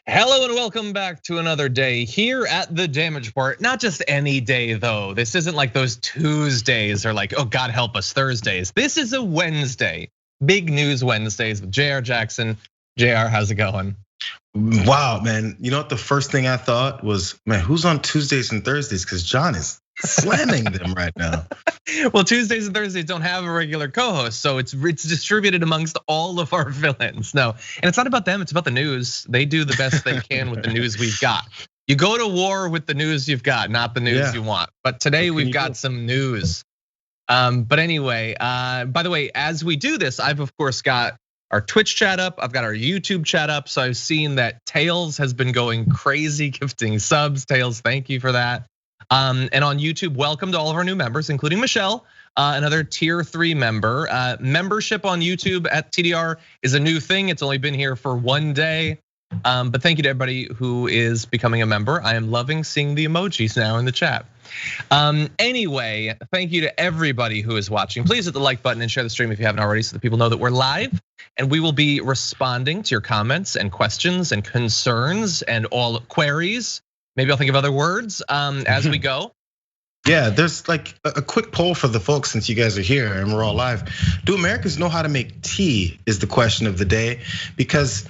Hello and welcome back to another day here at the Damage Report. Not just any day though. This isn't like those Tuesdays or like, oh God help us, Thursdays. This is a Wednesday, big news Wednesdays with Jayar Jackson. Jayar, how's it going? Wow, man. You know what the first thing I thought was, man, who's on Tuesdays and Thursdays? Because John is slamming them right now. Well, Tuesdays and Thursdays don't have a regular co-host, so it's distributed amongst all of our villains. No, and it's not about them, it's about the news. They do the best they can with the news we've got. You go to war with the news you've got, not the news you want. But today we've got some news. But anyway, by the way, as we do this, I've of course got our Twitch chat up, I've got our YouTube chat up. So I've seen that Tails has been going crazy gifting subs. Tails, thank you for that. And on YouTube, welcome to all of our new members, including Michelle, another tier 3 member. Membership on YouTube at TDR is a new thing. It's only been here for 1 day. But thank you to everybody who is becoming a member. I am loving seeing the emojis now in the chat. Anyway, thank you to everybody who is watching. Please hit the like button and share the stream if you haven't already so that people know that we're live. And we will be responding to your comments and questions and concerns and all queries. Maybe I'll think of other words as we go. Yeah, there's like a quick poll for the folks since you guys are here and we're all live. Do Americans know how to make tea is the question of the day. Because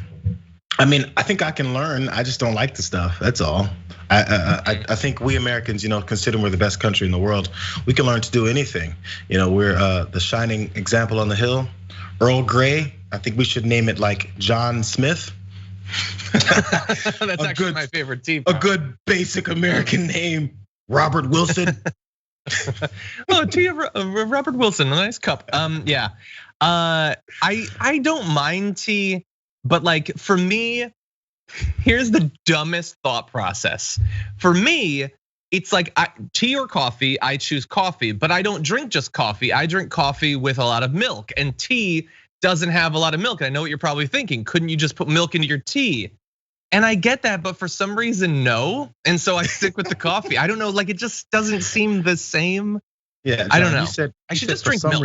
I mean, I think I can learn, I just don't like the stuff, that's all. I think we Americans, considering we're the best country in the world, we can learn to do anything. We're the shining example on the hill. Earl Grey, I think we should name it like John Smith. That's actually my favorite tea. A good basic American name, Robert Wilson. Oh, tea of Robert Wilson, a nice cup. Yeah, I don't mind tea, but like for me, here's the dumbest thought process. For me, it's like tea or coffee, I choose coffee, but I don't drink just coffee. I drink coffee with a lot of milk, and tea doesn't have a lot of milk. I know what you're probably thinking. Couldn't you just put milk into your tea? And I get that, but for some reason, no. And so I stick with the coffee. I don't know, like it just doesn't seem the same. Yeah, John, I don't know. You said I should just drink milk.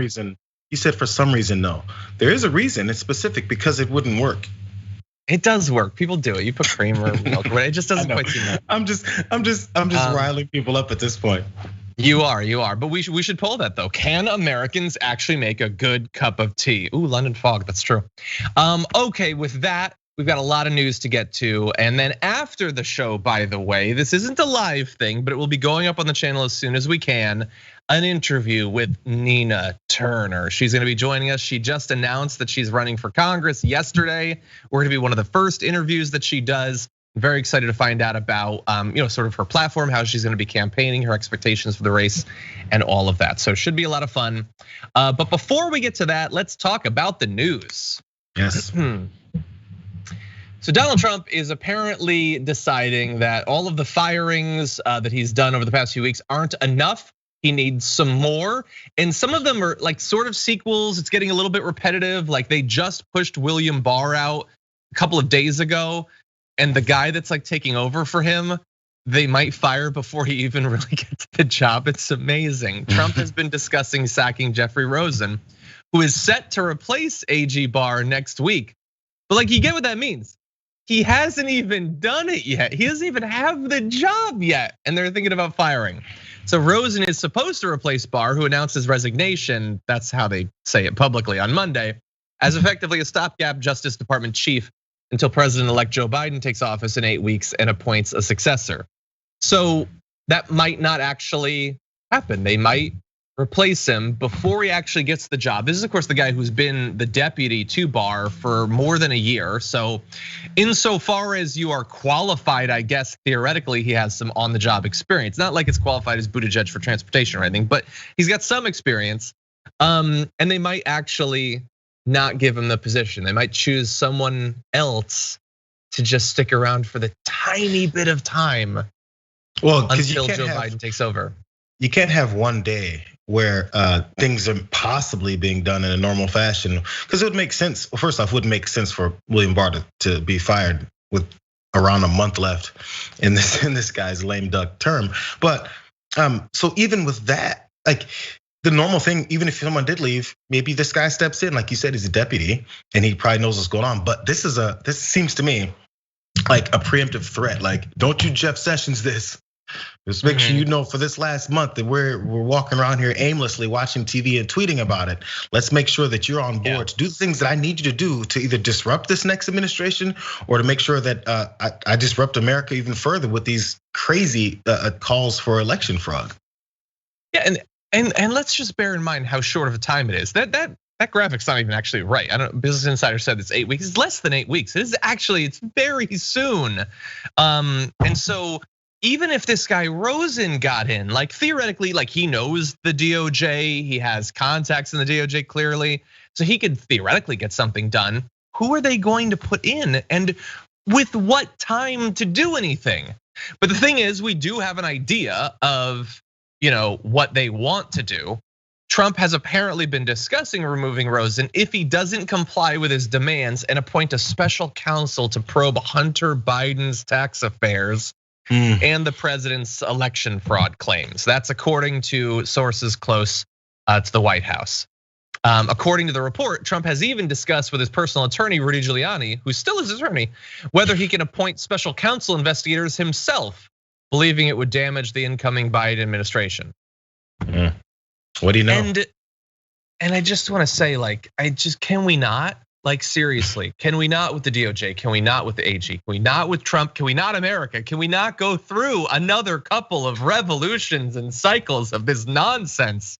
You said for some reason, no. There is a reason, it's specific because it wouldn't work. It does work. People do it. You put cream or milk, but it just doesn't quite seem that. I'm just riling people up at this point. You are. But we should poll that though. Can Americans actually make a good cup of tea? Ooh, London fog, that's true. Okay, with that, we've got a lot of news to get to. And then after the show, by the way, this isn't a live thing, but it will be going up on the channel as soon as we can. An interview with Nina Turner. She's gonna be joining us. She just announced that she's running for Congress yesterday. We're gonna be one of the first interviews that she does. Very excited to find out about sort of her platform, how she's gonna be campaigning, her expectations for the race, and all of that. So it should be a lot of fun. But before we get to that, let's talk about the news. Yes. So Donald Trump is apparently deciding that all of the firings that he's done over the past few weeks aren't enough. He needs some more, and some of them are like sort of sequels. It's getting a little bit repetitive. Like they just pushed William Barr out a couple of days ago, and the guy that's like taking over for him, they might fire before he even really gets the job. It's amazing. Trump has been discussing sacking Jeffrey Rosen, who is set to replace AG Barr next week. But like you get what that means. He hasn't even done it yet. He doesn't even have the job yet, and they're thinking about firing. So Rosen is supposed to replace Barr, who announced his resignation, that's how they say it publicly on Monday, as effectively a stopgap Justice Department chief until President-elect Joe Biden takes office in 8 weeks and appoints a successor. So that might not actually happen. They might replace him before he actually gets the job. This is of course the guy who's been the deputy to Barr for more than a year. So insofar as you are qualified, I guess theoretically he has some on the job experience. Not like it's qualified as Buttigieg for transportation or anything, but he's got some experience. And they might actually not give him the position. They might choose someone else to just stick around for the tiny bit of time until Joe Biden takes over. You can't have 1 day where things are possibly being done in a normal fashion, because it would make sense. Well, first off, it wouldn't make sense for William Barr to be fired with around a month left in this guy's lame duck term. But so even with that, like the normal thing, even if someone did leave, maybe this guy steps in, like you said, he's a deputy and he probably knows what's going on. But this seems to me, like a preemptive threat. Like, don't you Jeff Sessions this. Just make sure you know for this last month that we're walking around here aimlessly watching TV and tweeting about it. Let's make sure that you're on board to do the things that I need you to do to either disrupt this next administration or to make sure that I disrupt America even further with these crazy calls for election fraud. Yeah, and let's just bear in mind how short of a time it is. That graphic's not even actually right. I don't. Business Insider said it's 8 weeks. It's less than 8 weeks. It's very soon. And so even if this guy Rosen got in, like theoretically, like he knows the DOJ, he has contacts in the DOJ clearly, so he could theoretically get something done. Who are they going to put in, and with what time to do anything? But the thing is, we do have an idea of what they want to do. Trump has apparently been discussing removing Rosen if he doesn't comply with his demands and appoint a special counsel to probe Hunter Biden's tax affairs and the president's election fraud claims. That's according to sources close to the White House. According to the report, Trump has even discussed with his personal attorney, Rudy Giuliani, who still is his attorney, whether he can appoint special counsel investigators himself, believing it would damage the incoming Biden administration. What do you know? And I just want to say, like, can we not? Like, seriously, can we not with the DOJ? Can we not with the AG? Can we not with Trump? Can we not America? Can we not go through another couple of revolutions and cycles of this nonsense?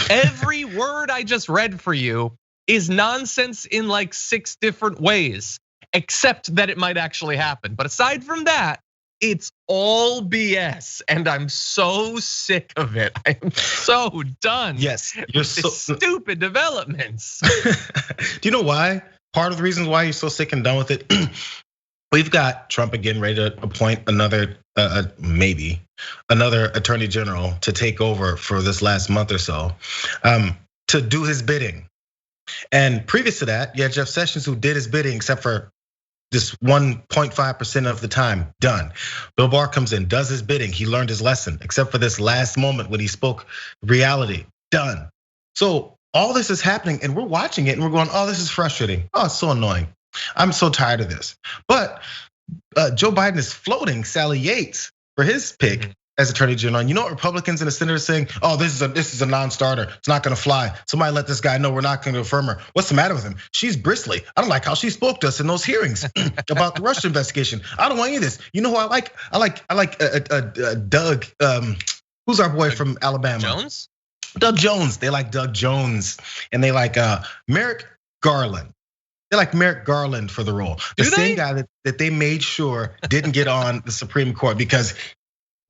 Every word I just read for you is nonsense in like 6 different ways, except that it might actually happen. But aside from that, it's all BS, and I'm so sick of it. I am so done. Yes, you're so stupid developments. Do you know why? Part of the reasons why you're so sick and done with it. We've got Trump again ready to appoint another, maybe another attorney general to take over for this last month or so, to do his bidding. And previous to that, you had Jeff Sessions who did his bidding, except for just 1.5% of the time, done. Bill Barr comes in, does his bidding. He learned his lesson, except for this last moment when he spoke reality, done. So all this is happening and we're watching it and we're going, oh, this is frustrating. Oh, it's so annoying. I'm so tired of this. But Joe Biden is floating Sally Yates for his pick as Attorney General. And you know what Republicans in the Senate are saying? Oh, this is a non-starter. It's not gonna fly. Somebody let this guy know we're not gonna affirm her. What's the matter with him? She's bristly. I don't like how she spoke to us in those hearings about the Russia investigation. I don't want any of this. You know who I like? I like Doug. Who's our boy from Alabama? Jones. Doug Jones. They like Doug Jones, and they like Merrick Garland. They like Merrick Garland for the role. The same guy that they made sure didn't get on the Supreme Court because.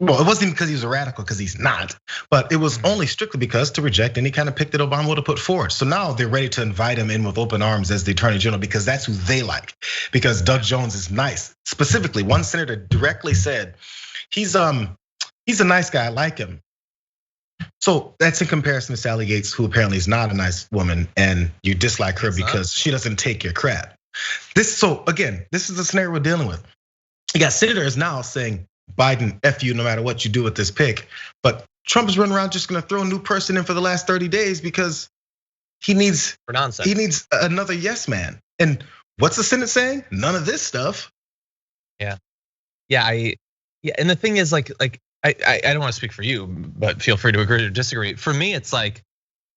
Well, it wasn't because he was a radical, because he's not, but it was only strictly because to reject any kind of pick that Obama would have put forward. So now they're ready to invite him in with open arms as the Attorney General because that's who they like. Because Doug Jones is nice. Specifically, one senator directly said, he's a nice guy, I like him. So that's in comparison to Sally Yates, who apparently is not a nice woman, and you dislike her because she doesn't take your crap. So again, this is the scenario we're dealing with. You got senators now saying, Biden, F you no matter what you do with this pick. But Trump is running around just gonna throw a new person in for the last 30 days because he needs another yes man. And what's the Senate saying? None of this stuff. Yeah. And the thing is, like I don't want to speak for you, but feel free to agree or disagree. For me, it's like,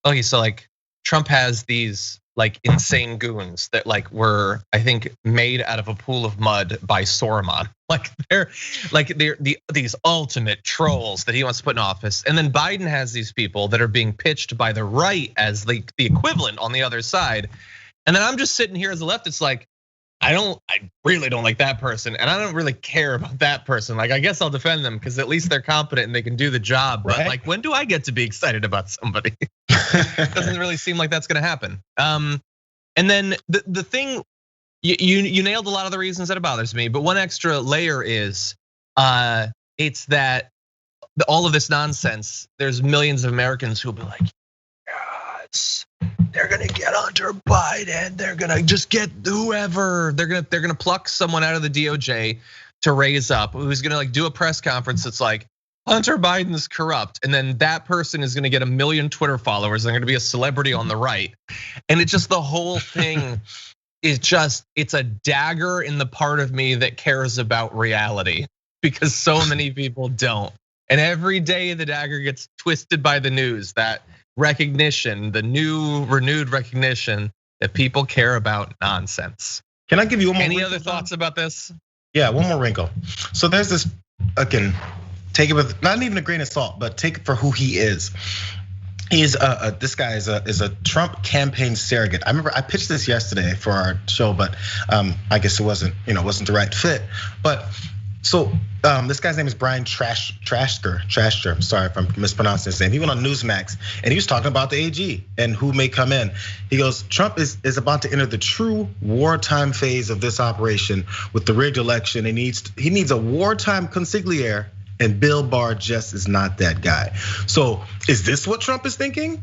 okay, so like Trump has these like insane goons that like were, I think, made out of a pool of mud by Saruman. They're these ultimate trolls that he wants to put in office. And then Biden has these people that are being pitched by the right as the equivalent on the other side. And then I'm just sitting here as a left. It's like, I really don't like that person, and I don't really care about that person. Like, I guess I'll defend them because at least they're competent and they can do the job. But like, when do I get to be excited about somebody? Doesn't really seem like that's gonna happen. And then the thing, you nailed a lot of the reasons that it bothers me. But one extra layer is, it's that all of this nonsense. There's millions of Americans who'll be like, yes, they're gonna get Hunter Biden. They're gonna just get whoever. They're gonna pluck someone out of the DOJ to raise up, who's gonna like do a press conference that's like, Hunter Biden's corrupt, and then that person is gonna get 1 million Twitter followers. They're gonna be a celebrity on the right, and it's just the whole thing it's a dagger in the part of me that cares about reality, because so many people don't. And every day the dagger gets twisted by the news, that recognition, the new renewed recognition that people care about nonsense. Can I give you one more? Any other thoughts about this? Yeah, one more wrinkle. So there's this, again, take it with not even a grain of salt, but take it for who he is. He's this guy is a Trump campaign surrogate. I remember I pitched this yesterday for our show, but I guess it wasn't the right fit. But so this guy's name is Brian Trashker. I'm sorry if I'm mispronouncing his name. He went on Newsmax and he was talking about the AG and who may come in. He goes, Trump is about to enter the true wartime phase of this operation with the rigged election. He needs a wartime consigliere. And Bill Barr just is not that guy. So is this what Trump is thinking?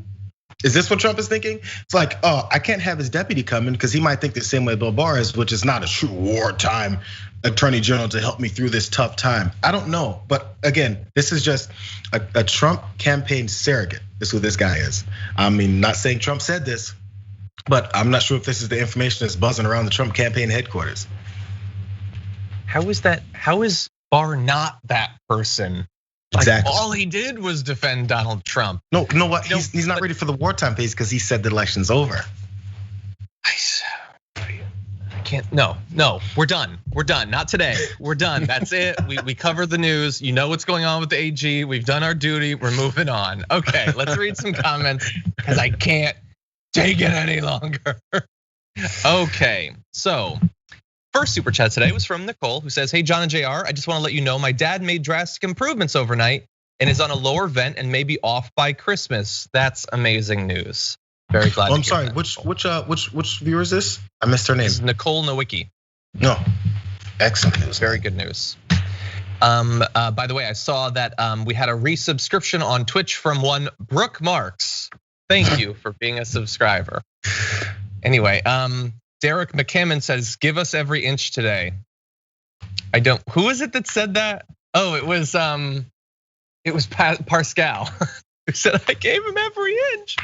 It's like, oh, I can't have his deputy come in because he might think the same way Bill Barr is, which is not a true wartime attorney general to help me through this tough time. I don't know, but again, this is just a Trump campaign surrogate. Is who this guy is. I mean, not saying Trump said this, but I'm not sure if this is the information that's buzzing around the Trump campaign headquarters. How is that? How is Barr not that person? Exactly. All he did was defend Donald Trump. No, you know what? He's not ready for the wartime phase because he said the election's over. I can't. No, we're done. Not today. We're done. That's it. We covered the news. You know what's going on with the AG. We've done our duty. We're moving on. Okay, let's read some comments because I can't take it any longer. Okay, so. First super chat today was from Nicole, who says, hey, John and Jayar, I just want to let you know my dad made drastic improvements overnight and is on a lower vent and may be off by Christmas. That's amazing news. Very glad. I'm sorry. Which viewer is this? I missed her name. This is Nicole Nowicki. No, excellent news. Very good news. By the way, I saw that we had a resubscription on Twitch from one Brooke Marks. Thank you for being a subscriber. Anyway, Derek McCammon says, give us every inch today. Who is it that said that? Oh, it was Pascal who said, I gave him every inch.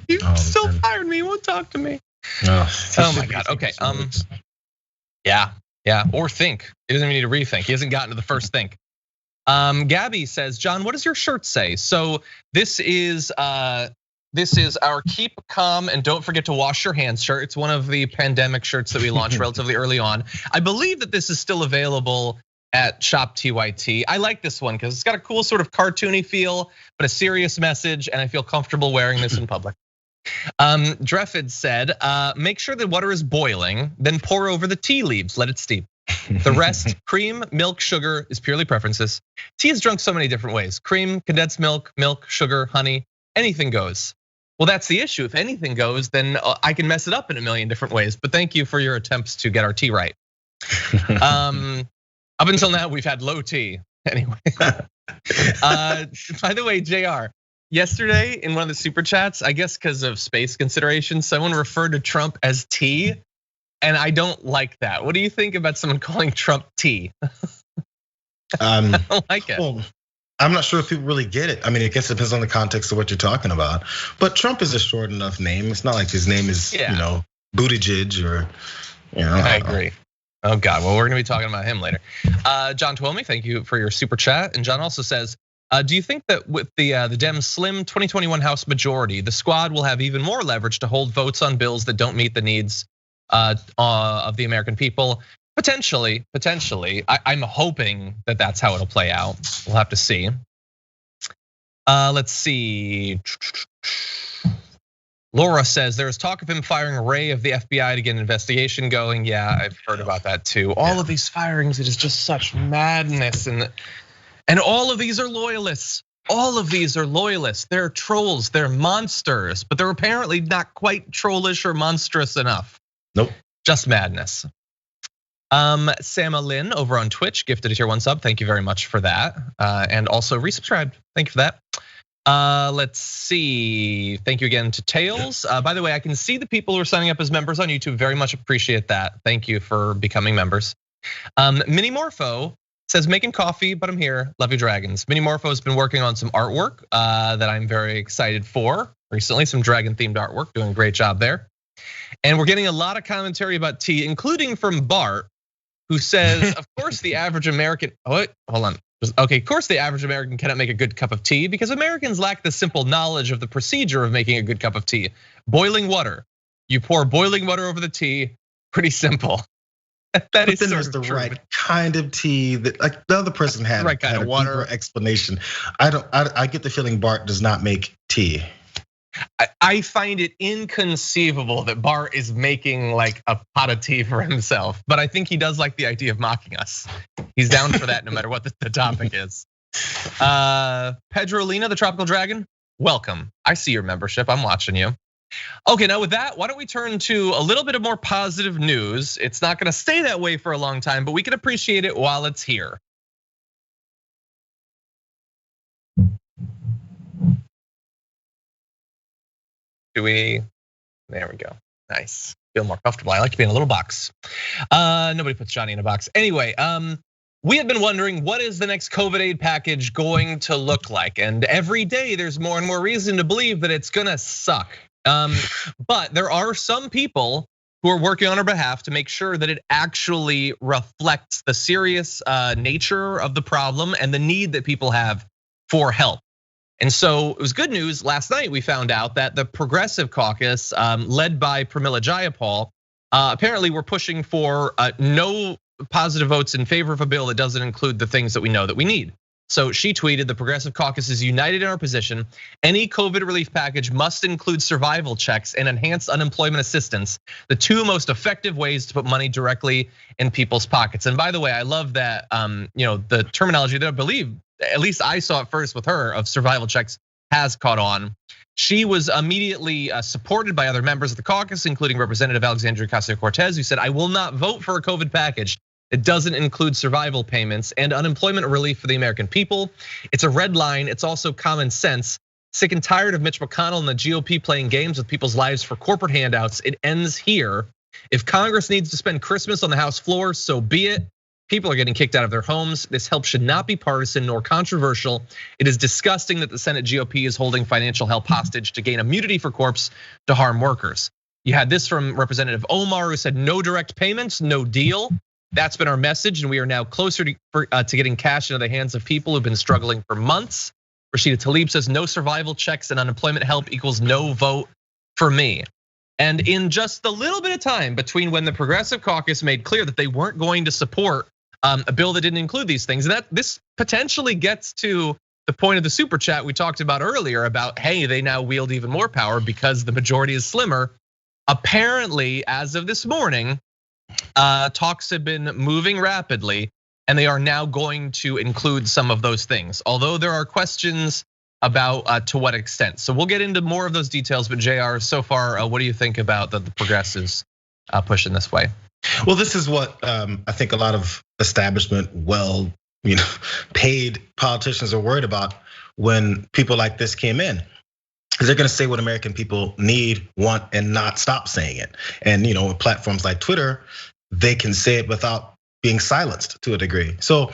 He still fired me, he won't talk to me. Oh my God, okay. Yeah, or think. He doesn't even need to rethink. He hasn't gotten to the first think. Gabby says, John, what does your shirt say? So this is our Keep Calm and Don't Forget to Wash Your Hands shirt. It's one of the pandemic shirts that we launched relatively early on. I believe that this is still available at Shop TYT. I like this one because it's got a cool sort of cartoony feel, but a serious message, and I feel comfortable wearing this in public. Dreffid said, make sure the water is boiling, then pour over the tea leaves, let it steep. The rest, cream, milk, sugar, is purely preferences. Tea is drunk so many different ways. Cream, condensed milk, sugar, honey, anything goes. Well, that's the issue. If anything goes, then I can mess it up in a million different ways. But thank you for your attempts to get our tea right. Up until now, we've had low tea. Anyway, by the way, Jayar, yesterday in one of the super chats, I guess because of space considerations, someone referred to Trump as T, and I don't like that. What do you think about someone calling Trump T? I don't like it. Well, I'm not sure if people really get it. I mean, I guess it depends on the context of what you're talking about. But Trump is a short enough name. It's not like his name is, Buttigieg or, I agree. Oh God, well, we're gonna be talking about him later. John Twomey, thank you for your super chat. And John also says, do you think that with the Dems' slim 2021 House majority, the squad will have even more leverage to hold votes on bills that don't meet the needs of the American people? Potentially. I'm hoping that that's how it'll play out. We'll have to see. Let's see. Laura says there's talk of him firing Ray of the FBI to get an investigation going. Yeah, I've heard about that too. All of these firings, it is just such madness, and all of these are loyalists. They're trolls, they're monsters, but they're apparently not quite trollish or monstrous enough. Nope. Just madness. Sama Lynn over on Twitch gifted a tier 1 sub. Thank you very much for that. And also resubscribed. Thank you for that. Let's see. Thank you again to Tails. By the way, I can see the people who are signing up as members on YouTube. Very much appreciate that. Thank you for becoming members. Mini Morpho says, making coffee, but I'm here. Love you, dragons. Mini Morpho has been working on some artwork that I'm very excited for recently. Some dragon themed artwork, doing a great job there. And we're getting a lot of commentary about tea, including from Bart, who says, of course the average American, hold on. Okay, of course the average American cannot make a good cup of tea because Americans lack the simple knowledge of the procedure of making a good cup of tea. Boiling water. You pour boiling water over the tea, pretty simple. That is then there's the right kind of tea that, like, the other person had, right kind of water explanation. I get the feeling Bart does not make tea. I find it inconceivable that Barr is making like a pot of tea for himself, but I think he does like the idea of mocking us. He's down for that no matter what the topic is. Pedrolina, the tropical dragon, welcome. I see your membership, I'm watching you. Okay, now with that, why don't we turn to a little bit of more positive news? It's not gonna stay that way for a long time, but we can appreciate it while it's here. There we go. Nice. Feel more comfortable. I like to be in a little box. Nobody puts Johnny in a box. Anyway, we have been wondering, what is the next COVID aid package going to look like? And every day there's more and more reason to believe that it's gonna suck. But there are some people who are working on our behalf to make sure that it actually reflects the serious nature of the problem and the need that people have for help. And so it was good news. Last night we found out that the Progressive Caucus, led by Pramila Jayapal, apparently were pushing for no positive votes in favor of a bill that doesn't include the things that we know that we need. So she tweeted, the Progressive Caucus is united in our position. Any COVID relief package must include survival checks and enhanced unemployment assistance, the two most effective ways to put money directly in people's pockets. And by the way, I love that the terminology that I believe, at least I saw it first with her, of survival checks has caught on. She was immediately supported by other members of the caucus, including Representative Alexandria Ocasio-Cortez, who said, I will not vote for a COVID package. It doesn't include survival payments and unemployment relief for the American people. It's a red line, it's also common sense. Sick and tired of Mitch McConnell and the GOP playing games with people's lives for corporate handouts. It ends here. If Congress needs to spend Christmas on the House floor, so be it. People are getting kicked out of their homes. This help should not be partisan nor controversial. It is disgusting that the Senate GOP is holding financial help hostage to gain immunity for corps to harm workers. You had this from Representative Omar, who said no direct payments, no deal. That's been our message, and we are now closer to getting cash into the hands of people who've been struggling for months. Rashida Tlaib says no survival checks and unemployment help equals no vote for me. And in just a little bit of time between when the Progressive Caucus made clear that they weren't going to support a bill that didn't include these things, and that this potentially gets to the point of the super chat we talked about earlier about, hey, they now wield even more power because the majority is slimmer. Apparently, as of this morning, talks have been moving rapidly, and they are now going to include some of those things. Although there are questions about to what extent. So we'll get into more of those details. But JR, so far, what do you think about the progressives pushing this way? Well, this is what I think a lot of establishment, paid politicians are worried about when people like this came in. They're gonna say what American people need, want, and not stop saying it. And with platforms like Twitter, they can say it without being silenced to a degree. So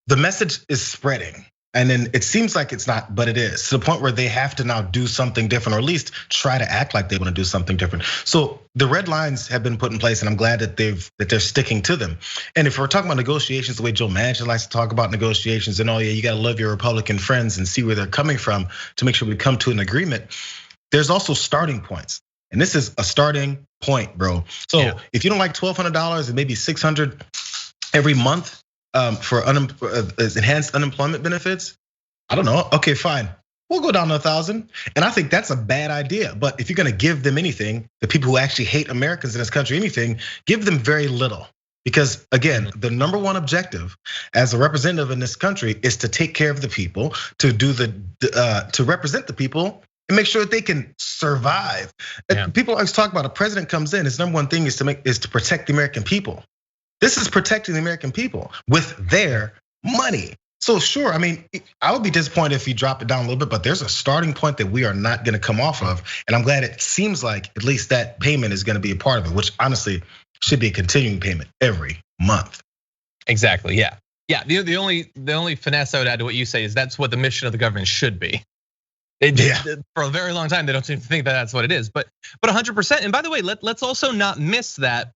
the message is spreading. And then it seems like it's not, but it is, to the point where they have to now do something different, or at least try to act like they want to do something different. So the red lines have been put in place, and I'm glad that they're sticking to them. And if we're talking about negotiations, the way Joe Manchin likes to talk about negotiations, and you got to love your Republican friends and see where they're coming from to make sure we come to an agreement. There's also starting points, and this is a starting point, bro. So if you don't like $1,200 and maybe $600 every month for enhanced unemployment benefits, I don't know. Okay, fine. We'll go down to 1,000. And I think that's a bad idea. But if you're gonna give them anything, the people who actually hate Americans in this country, anything, give them very little. Because again, the number one objective as a representative in this country is to take care of the people, to do to represent the people and make sure that they can survive. People always talk about a president comes in, his number one thing is to protect the American people. This is protecting the American people with their money. So sure, I would be disappointed if you drop it down a little bit, but there's a starting point that we are not gonna come off of. And I'm glad it seems like at least that payment is gonna be a part of it, which honestly should be a continuing payment every month. Exactly, yeah. The only finesse I would add to what you say is that's what the mission of the government should be. For a very long time, they don't seem to think that that's what it is. But 100%. And by the way, let's also not miss that.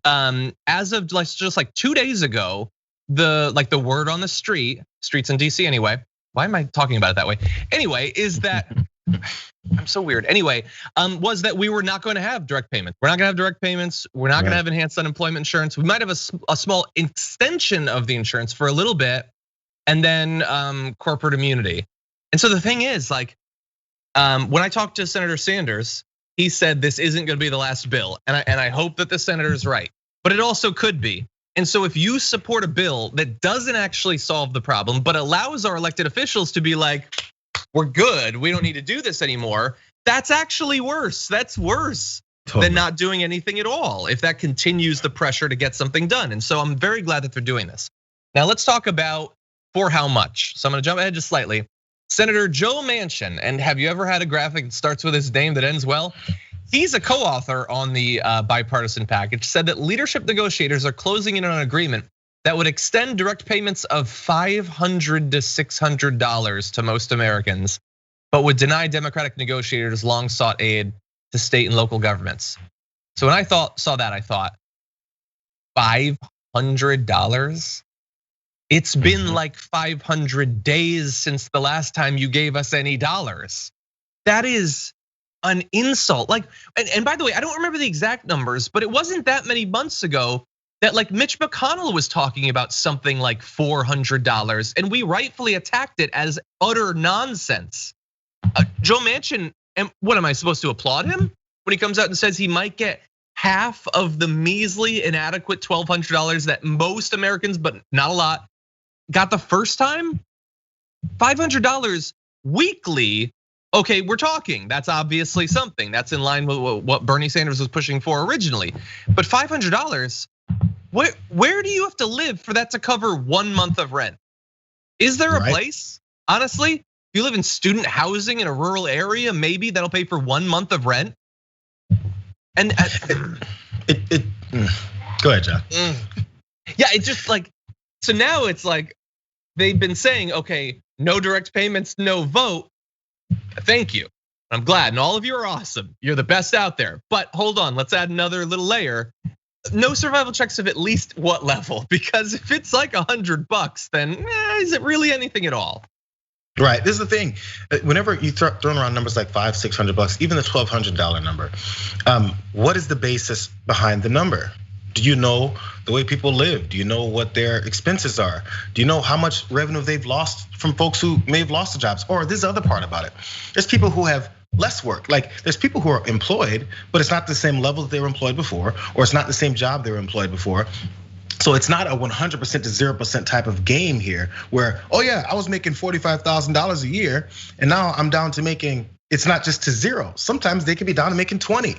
As of just like 2 days ago, the word on the streets in DC anyway. Why am I talking about it that way? Anyway, is that I'm so weird. Anyway, was that we were not going to have direct payments. We're not going to have direct payments. We're not going to have enhanced unemployment insurance. We might have a small extension of the insurance for a little bit, and then corporate immunity. And so the thing is, like, when I talked to Senator Sanders, he said this isn't going to be the last bill, and I hope that the senator is right, but it also could be. And so if you support a bill that doesn't actually solve the problem, but allows our elected officials to be like, we're good, we don't need to do this anymore, that's actually worse. That's worse than not doing anything at all, if that continues the pressure to get something done. And so I'm very glad that they're doing this. Now let's talk about for how much. So I'm gonna jump ahead just slightly. Senator Joe Manchin, and have you ever had a graphic that starts with his name that ends well? He's a co-author on the bipartisan package, said that leadership negotiators are closing in on an agreement that would extend direct payments of $500 to $600 to most Americans, but would deny Democratic negotiators long sought aid to state and local governments. So when I saw that, I thought, $500? It's been like 500 days since the last time you gave us any dollars. That is an insult. Like, and by the way, I don't remember the exact numbers, but it wasn't that many months ago that like Mitch McConnell was talking about something like $400, and we rightfully attacked it as utter nonsense. Joe Manchin, and what am I supposed to applaud him when he comes out and says he might get half of the measly, inadequate $1,200 that most Americans, but not a lot, got the first time? $500 weekly. Okay, we're talking. That's obviously something. That's in line with what Bernie Sanders was pushing for originally. But $500, where do you have to live for that to cover 1 month of rent? Is there a place, honestly, if you live in student housing in a rural area, maybe that'll pay for 1 month of rent? And go ahead, John. Yeah, it's just like, so now it's like they've been saying, okay, no direct payments, no vote. Thank you. I'm glad, and all of you are awesome. You're the best out there. But hold on, let's add another little layer. No survival checks of at least what level? Because if it's like $100, then is it really anything at all? Right. This is the thing. Whenever you throw around numbers like $500, $600, even the $1,200 number, what is the basis behind the number? Do you know the way people live? Do you know what their expenses are? Do you know how much revenue they've lost from folks who may have lost their jobs? Or this other part about it, there's people who have less work. Like there's people who are employed, but it's not the same level that they were employed before, or it's not the same job they were employed before. So it's not a 100% to 0% type of game here where, oh yeah, I was making $45,000 a year and now I'm down to making, it's not just to zero. Sometimes they could be down to making 20.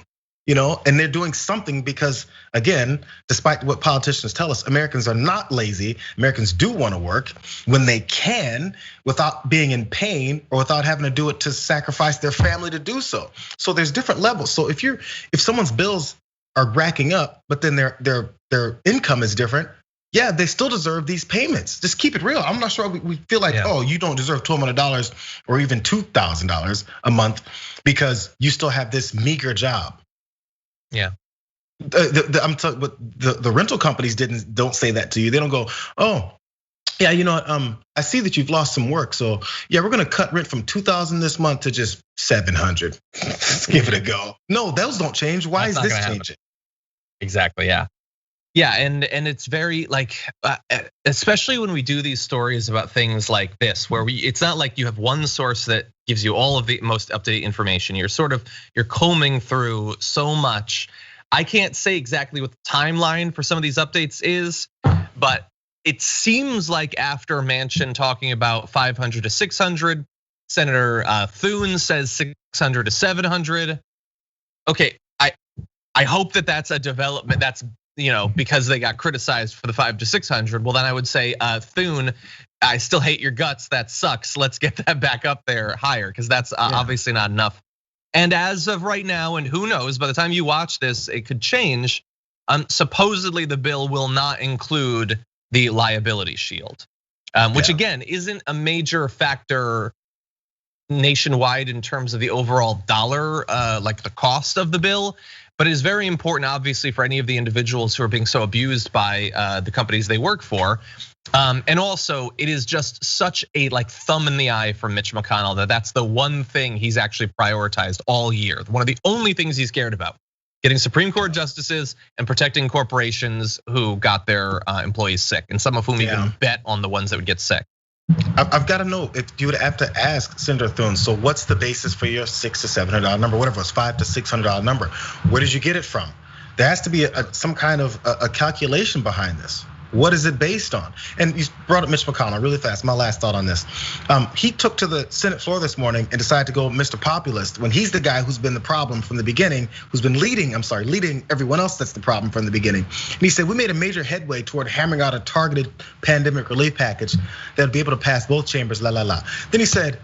And they're doing something because, again, despite what politicians tell us, Americans are not lazy. Americans do want to work when they can without being in pain or without having to do it to sacrifice their family to do so. So there's different levels. So if someone's bills are racking up, but then their income is different, yeah, they still deserve these payments. Just keep it real. I'm not sure we feel like, oh, you don't deserve $1,200 or even $2,000 a month because you still have this meager job. Yeah, I'm talking, but the rental companies don't say that to you. They don't go, oh, yeah, you know what? I see that you've lost some work, so yeah, we're gonna cut rent from $2,000 this month to just $700. Let's give it a go. No, those don't change. Why is this changing? Exactly. Yeah. Yeah, and it's very like, especially when we do these stories about things like this, where it's not like you have one source that gives you all of the most up-to-date information. You're combing through so much. I can't say exactly what the timeline for some of these updates is, but it seems like after Manchin talking about 500 to 600, Senator Thune says 600 to 700. Okay, I hope that that's a development. That's because they got criticized for the 500 to 600. Well, then I would say, Thune, I still hate your guts. That sucks. Let's get that back up there higher, because that's obviously not enough. And as of right now, and who knows, by the time you watch this, it could change. Supposedly the bill will not include the liability shield, which again isn't a major factor nationwide in terms of the overall dollar, like the cost of the bill. But it is very important, obviously, for any of the individuals who are being so abused by the companies they work for. And also, it is just such a thumb in the eye for Mitch McConnell that's the one thing he's actually prioritized all year. One of the only things he's cared about: getting Supreme Court justices and protecting corporations who got their employees sick, and some of whom even bet on the ones that would get sick. I've got to know if you would have to ask Senator Thune. So what's the basis for your $600 to $700 number, whatever it was, $500 to $600 number? Where did you get it from? There has to be some kind of a calculation behind this. What is it based on? And you brought up Mitch McConnell really fast. My last thought on this. He took to the Senate floor this morning and decided to go Mr. Populist when he's the guy who's been the problem from the beginning, who's been leading everyone else that's the problem from the beginning. And he said, we made a major headway toward hammering out a targeted pandemic relief package that'll be able to pass both chambers, Then he said,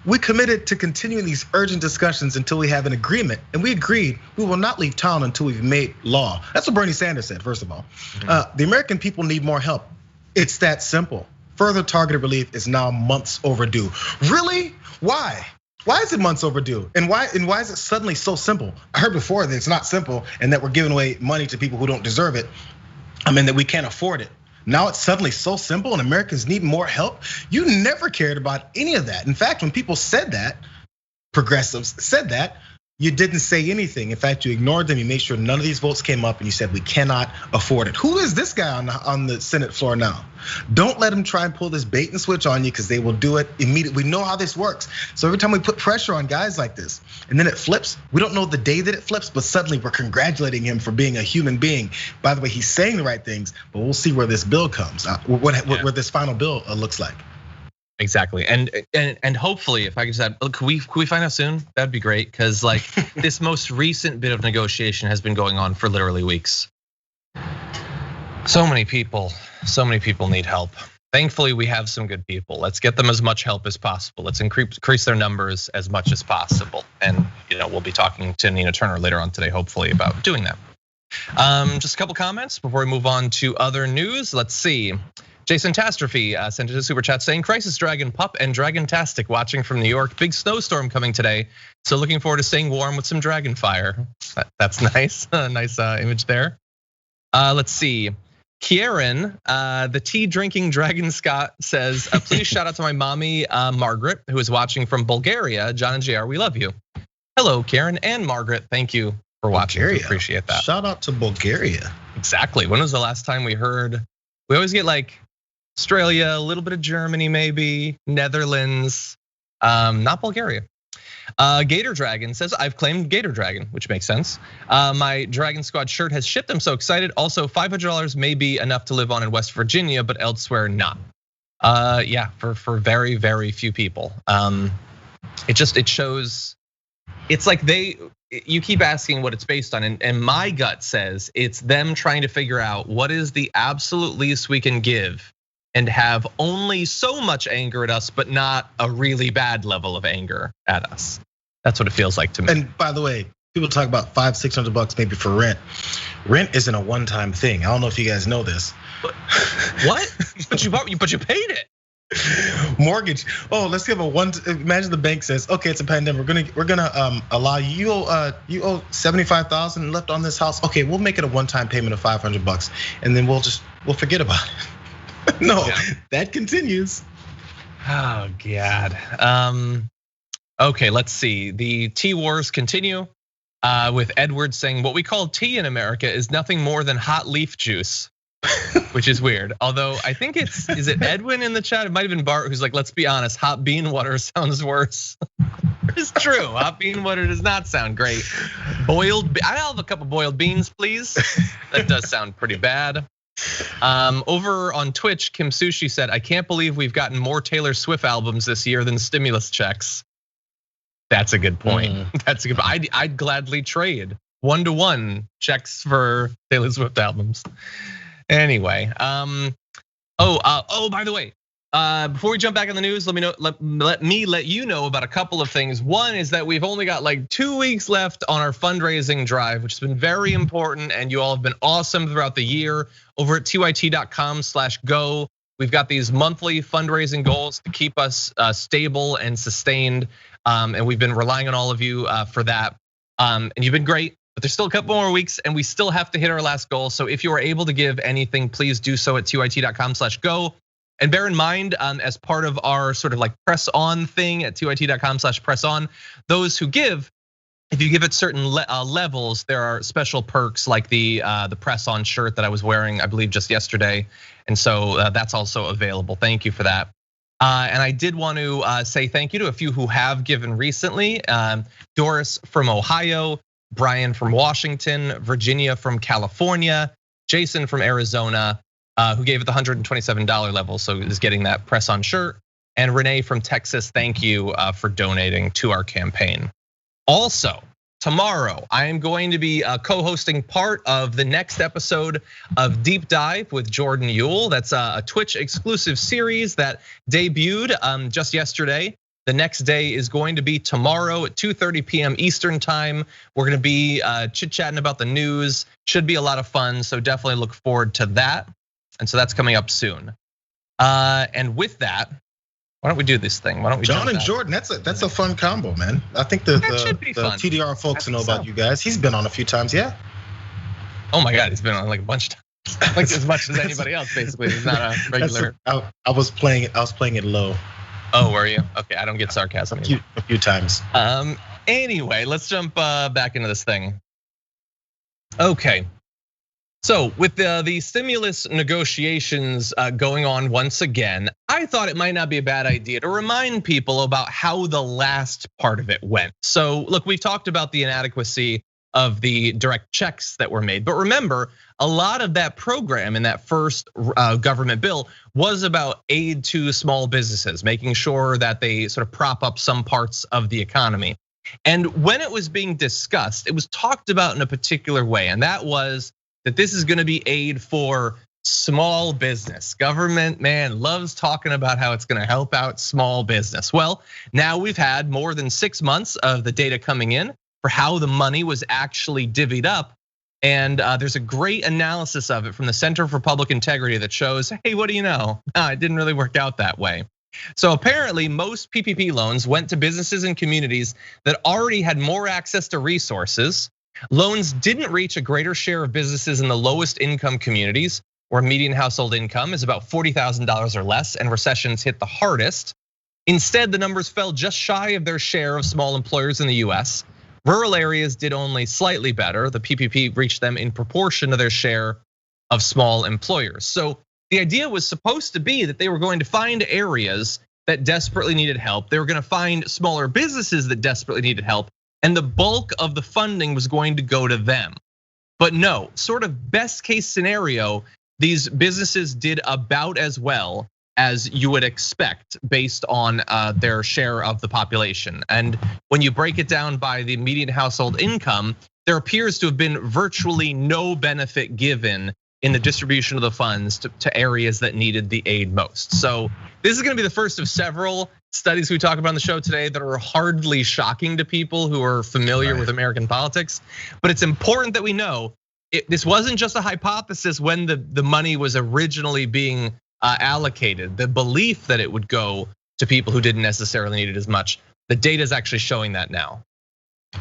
we committed to continuing these urgent discussions until we have an agreement, and we agreed we will not leave town until we've made law. That's what Bernie Sanders said, first of all. The American people need more help. It's that simple. Further targeted relief is now months overdue. Really? Why? Why is it months overdue? And why is it suddenly so simple? I heard before that it's not simple and that we're giving away money to people who don't deserve it. I mean, that we can't afford it. Now it's suddenly so simple and Americans need more help. You never cared about any of that. In fact, when people said that, progressives said that, you didn't say anything. In fact, you ignored them. You made sure none of these votes came up and you said we cannot afford it. Who is this guy on the Senate floor now? Don't let them try and pull this bait and switch on you because they will do it immediately. We know how this works. So every time we put pressure on guys like this and then it flips, we don't know the day that it flips, but suddenly we're congratulating him for being a human being. By the way, he's saying the right things, but we'll see where this bill comes, where this final bill looks like. Exactly, and hopefully, if I could say, could we find out soon? That'd be great, because this most recent bit of negotiation has been going on for literally weeks. So many people need help. Thankfully, we have some good people. Let's get them as much help as possible. Let's increase their numbers as much as possible. And we'll be talking to Nina Turner later on today, hopefully, about doing that. Just a couple comments before we move on to other news. Let's see. Jason Tastrophe sent us a super chat saying, Crisis Dragon Pup and Dragontastic watching from New York. Big snowstorm coming today. So looking forward to staying warm with some dragon fire. That's nice, nice image there. Let's see. Kieran, the tea drinking Dragon Scott says, please shout out to my mommy, Margaret, who is watching from Bulgaria. John and Jayar, we love you. Hello, Kieran and Margaret. Thank you for watching. We appreciate that. Shout out to Bulgaria. Exactly. When was the last time we heard? We always get Australia, a little bit of Germany, maybe Netherlands, not Bulgaria. Gator Dragon says, I've claimed Gator Dragon, which makes sense. My Dragon Squad shirt has shipped. I'm so excited. Also, $500 may be enough to live on in West Virginia, but elsewhere not. Yeah, for very, very few people. It shows, it's like you keep asking what it's based on, and my gut says it's them trying to figure out what is the absolute least we can give and have only so much anger at us, but not a really bad level of anger at us. That's what it feels like to me. And by the way, people talk about $500-600 maybe for rent. Rent isn't a one-time thing. I don't know if you guys know this. What? But you paid it. Mortgage. Oh, let's give imagine the bank says, okay, it's a pandemic. We're gonna allow you owe $75,000 left on this house. Okay, we'll make it a one-time payment of $500, and then we'll forget about it. No, that continues. Oh God. Okay, let's see. The tea wars continue with Edward saying what we call tea in America is nothing more than hot leaf juice, which is weird. Although I think is it Edwin in the chat? It might have been Bart who's like, let's be honest, hot bean water sounds worse. It's true. Hot bean water does not sound great. I'll have a cup of boiled beans, please. That does sound pretty bad. Over on Twitch, Kim Sushi said, I can't believe we've gotten more Taylor Swift albums this year than stimulus checks. That's a good point. That's a good point. I'd gladly trade 1-to-1 checks for Taylor Swift albums. Anyway, by the way, before we jump back on the news, let me let you know about a couple of things. One is that we've only got 2 weeks left on our fundraising drive, which has been very important, and you all have been awesome throughout the year. Over at tyt.com/go, We've got these monthly fundraising goals to keep us stable and sustained, and we've been relying on all of you for that. And you've been great, but there's still a couple more weeks, and we still have to hit our last goal. So if you are able to give anything, please do so at tyt.com/go. And bear in mind, as part of our sort of like press on thing at tyt.com/press on, those who give, if you give at certain levels, there are special perks like the press on shirt that I was wearing, I believe just yesterday. And so that's also available. Thank you for that. And I did want to say thank you to a few who have given recently. Doris from Ohio, Brian from Washington, Virginia from California, Jason from Arizona, who gave at the $127 level, so is getting that press on shirt. And Renee from Texas, thank you for donating to our campaign. Also, tomorrow, I am going to be co-hosting part of the next episode of Deep Dive with Jordan Uhl. That's a Twitch exclusive series that debuted just yesterday. The next day is going to be tomorrow at 2:30 p.m. Eastern time. We're gonna be chit-chatting about the news. Should be a lot of fun, so definitely look forward to that. And so that's coming up soon. And with that, why don't we do this thing? Why don't we? John and Jordan, that's a fun combo, man. I think the TDR folks know about you guys. He's been on a few times, yeah. Oh my God, he's been on like a bunch of times, like as much as anybody else. Basically, he's not a regular. I was playing it low. Oh, were you? Okay, I don't get sarcasm. A few times. Anyway, let's jump back into this thing. Okay. So with the stimulus negotiations going on once again, I thought it might not be a bad idea to remind people about how the last part of it went. So look, we've talked about the inadequacy of the direct checks that were made, but remember, a lot of that program in that first government bill was about aid to small businesses, making sure that they sort of prop up some parts of the economy. And when it was being discussed, it was talked about in a particular way, and that was that this is gonna be aid for small business. Government, man, loves talking about how it's gonna help out small business. Well, now we've had more than 6 months of the data coming in for how the money was actually divvied up. And there's a great analysis of it from the Center for Public Integrity that shows, hey, what do you know? It didn't really work out that way. So apparently most PPP loans went to businesses and communities that already had more access to resources. Loans didn't reach a greater share of businesses in the lowest income communities, where median household income is about $40,000 or less, and recessions hit the hardest. Instead, the numbers fell just shy of their share of small employers in the US. Rural areas did only slightly better. The PPP reached them in proportion to their share of small employers. So the idea was supposed to be that they were going to find areas that desperately needed help. They were gonna find smaller businesses that desperately needed help, and the bulk of the funding was going to go to them. But no, sort of best case scenario, these businesses did about as well as you would expect based on their share of the population. And when you break it down by the median household income, there appears to have been virtually no benefit given in the distribution of the funds to areas that needed the aid most. So this is gonna be the first of several studies we talk about on the show today that are hardly shocking to people who are familiar with American politics. But it's important that we know this wasn't just a hypothesis when the money was originally being allocated. The belief that it would go to people who didn't necessarily need it as much. The data is actually showing that now.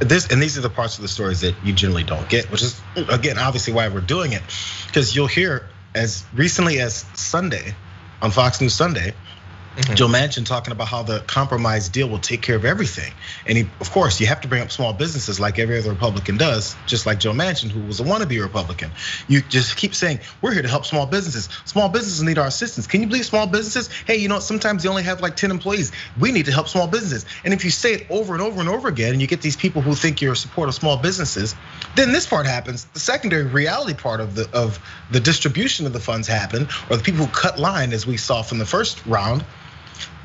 And these are the parts of the stories that you generally don't get, which is again obviously why we're doing it, because you'll hear as recently as Sunday on Fox News Sunday, Joe Manchin talking about how the compromise deal will take care of everything. And of course, you have to bring up small businesses like every other Republican does, just like Joe Manchin, who was a wannabe Republican. You just keep saying, we're here to help small businesses. Small businesses need our assistance. Can you believe small businesses? Hey, you know, sometimes you only have like 10 employees. We need to help small businesses. And if you say it over and over and over again, and you get these people who think you're a supporter of small businesses, then this part happens. The secondary reality part of the distribution of the funds happen, or the people who cut line, as we saw from the first round.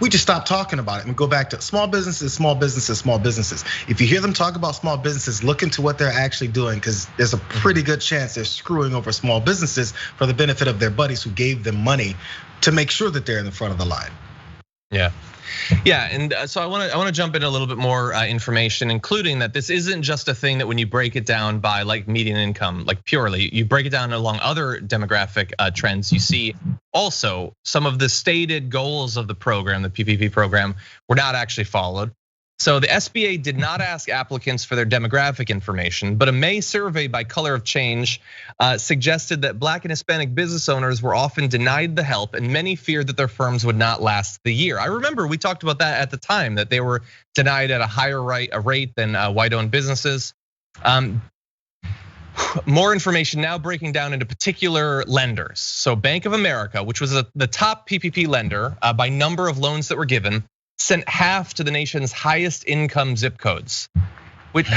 We just stop talking about it and go back to small businesses, small businesses, small businesses. If you hear them talk about small businesses, look into what they're actually doing, because there's a pretty good chance they're screwing over small businesses for the benefit of their buddies who gave them money to make sure that they're in the front of the line. Yeah. Yeah, and so I want to jump in a little bit more information, including that this isn't just a thing that when you break it down by like median income, like purely, you break it down along other demographic trends. You see also some of the stated goals of the program, the PPP program, were not actually followed. So the SBA did not ask applicants for their demographic information, but a May survey by Color of Change suggested that Black and Hispanic business owners were often denied the help, and many feared that their firms would not last the year. I remember we talked about that at the time, that they were denied at a higher rate than white-owned businesses. More information now breaking down into particular lenders. So Bank of America, which was the top PPP lender by number of loans that were given, sent half to the nation's highest income zip codes, which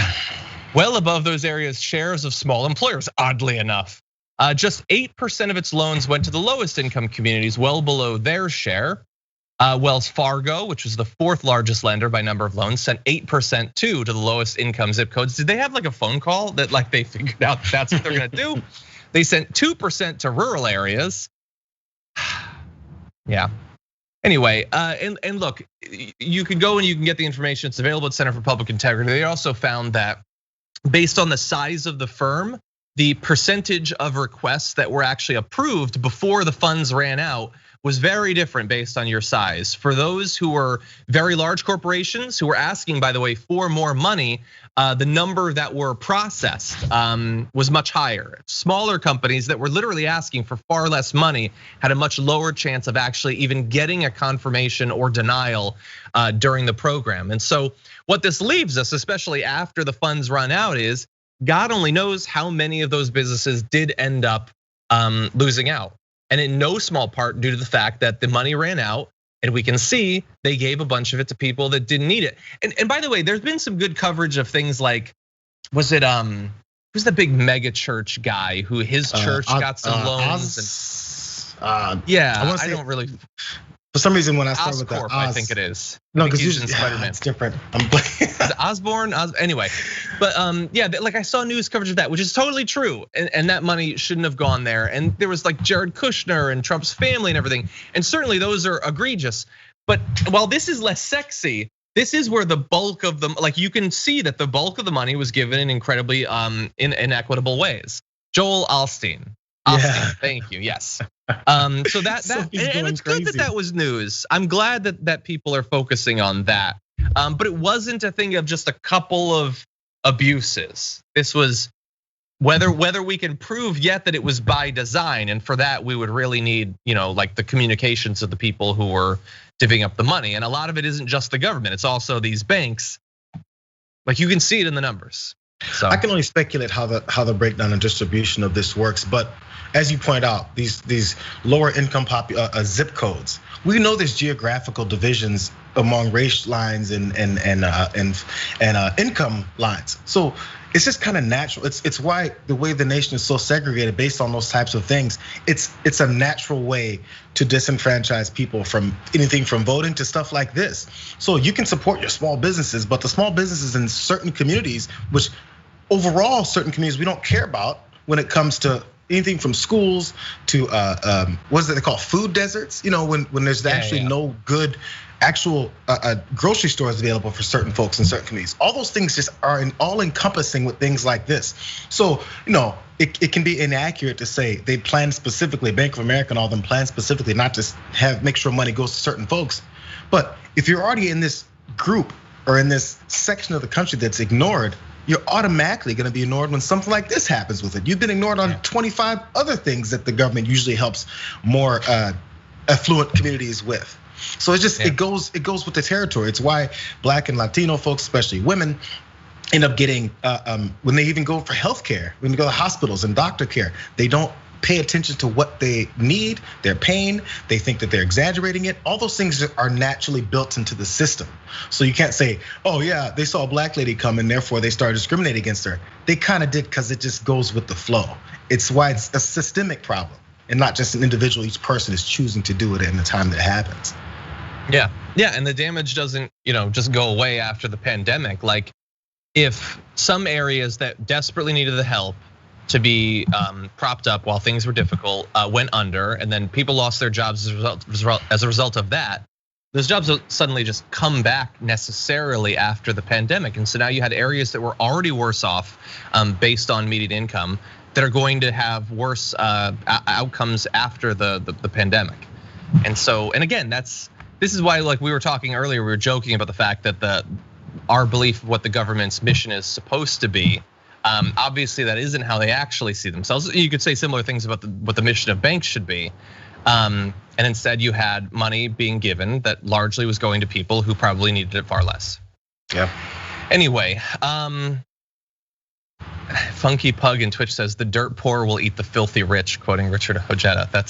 well above those areas' shares of small employers, oddly enough. Just 8% of its loans went to the lowest income communities, well below their share. Wells Fargo, which was the fourth largest lender by number of loans, sent 8% too to the lowest income zip codes. Did they have like a phone call that like they figured out that's what they're gonna do? They sent 2% to rural areas. Yeah. Anyway, and look, you can go and you can get the information. It's available at Center for Public Integrity. They also found that based on the size of the firm, the percentage of requests that were actually approved before the funds ran out was very different based on your size. For those who were very large corporations who were asking, by the way, for more money, the number that were processed was much higher. Smaller companies that were literally asking for far less money had a much lower chance of actually even getting a confirmation or denial during the program. And so what this leaves us, especially after the funds run out, is God only knows how many of those businesses did end up losing out. And in no small part due to the fact that the money ran out, and we can see they gave a bunch of it to people that didn't need it. And by the way, there's been some good coverage of things like, was it who's the big mega church guy who his church got some loans? Yeah, I don't really. For some reason, when I start with that, I think it is. No, because it's different. Is it Osborne? Anyway, but yeah, like I saw news coverage of that, which is totally true, and that money shouldn't have gone there. And there was like Jared Kushner and Trump's family and everything, and certainly those are egregious. But while this is less sexy, this is where the bulk of them, like you can see that the bulk of the money was given in incredibly inequitable ways. Joel Osteen. Yeah. Thank you. Yes. So and it's good that that was news. I'm glad that people are focusing on that. But it wasn't a thing of just a couple of abuses. This was whether we can prove yet that it was by design, and for that we would really need, like the communications of the people who were divvying up the money. And a lot of it isn't just the government; it's also these banks. Like you can see it in the numbers. So I can only speculate how the breakdown and distribution of this works, but as you point out, these lower income zip codes, we know there's geographical divisions among race lines and income lines. So it's just kind of natural. It's why the way the nation is so segregated based on those types of things. It's a natural way to disenfranchise people from anything from voting to stuff like this. So you can support your small businesses, but the small businesses in certain communities, which overall certain communities we don't care about when it comes to anything from schools to what is it they call food deserts? When there's actually no good actual grocery stores available for certain folks in certain communities. All those things just are all encompassing with things like this. So it can be inaccurate to say they plan specifically, Bank of America and all them plan specifically, not just make sure money goes to certain folks. But if you're already in this group or in this section of the country that's ignored, you're automatically gonna be ignored when something like this happens with it. You've been ignored on 25 other things that the government usually helps more affluent communities with. So it's just, it goes with the territory. It's why Black and Latino folks, especially women, end up getting, when they even go for healthcare, when they go to hospitals and doctor care, they don't pay attention to what they need, their pain, they think that they're exaggerating it. All those things are naturally built into the system. So you can't say, oh yeah, they saw a Black lady come and therefore they started discriminating against her. They kind of did because it just goes with the flow. It's why it's a systemic problem and not just an individual, each person is choosing to do it in the time that it happens. Yeah, and the damage doesn't, just go away after the pandemic. Like if some areas that desperately needed the help to be propped up while things were difficult went under, and then people lost their jobs as a result of that. those jobs don't suddenly just come back necessarily after the pandemic. And so now you had areas that were already worse off based on median income that are going to have worse outcomes after the pandemic. And so, and again, this is why, like we were talking earlier, we were joking about the fact that our belief of what the government's mission is supposed to be. Obviously, that isn't how they actually see themselves. You could say similar things about what the mission of banks should be. And instead, you had money being given that largely was going to people who probably needed it far less. Yeah. Anyway, Funky Pug in Twitch says the dirt poor will eat the filthy rich, quoting Richard Ojeda. I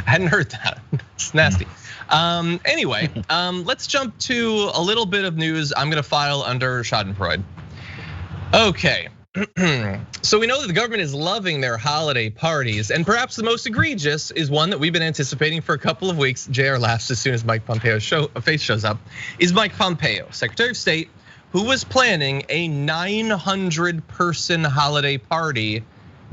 hadn't heard that. It's nasty. Anyway, let's jump to a little bit of news. I'm gonna file under Schadenfreude. Okay. So we know that the government is loving their holiday parties, and perhaps the most egregious is one that we've been anticipating for a couple of weeks. JR laughs as soon as Mike Pompeo's face shows up. Is Mike Pompeo, Secretary of State, who was planning a 900-person holiday party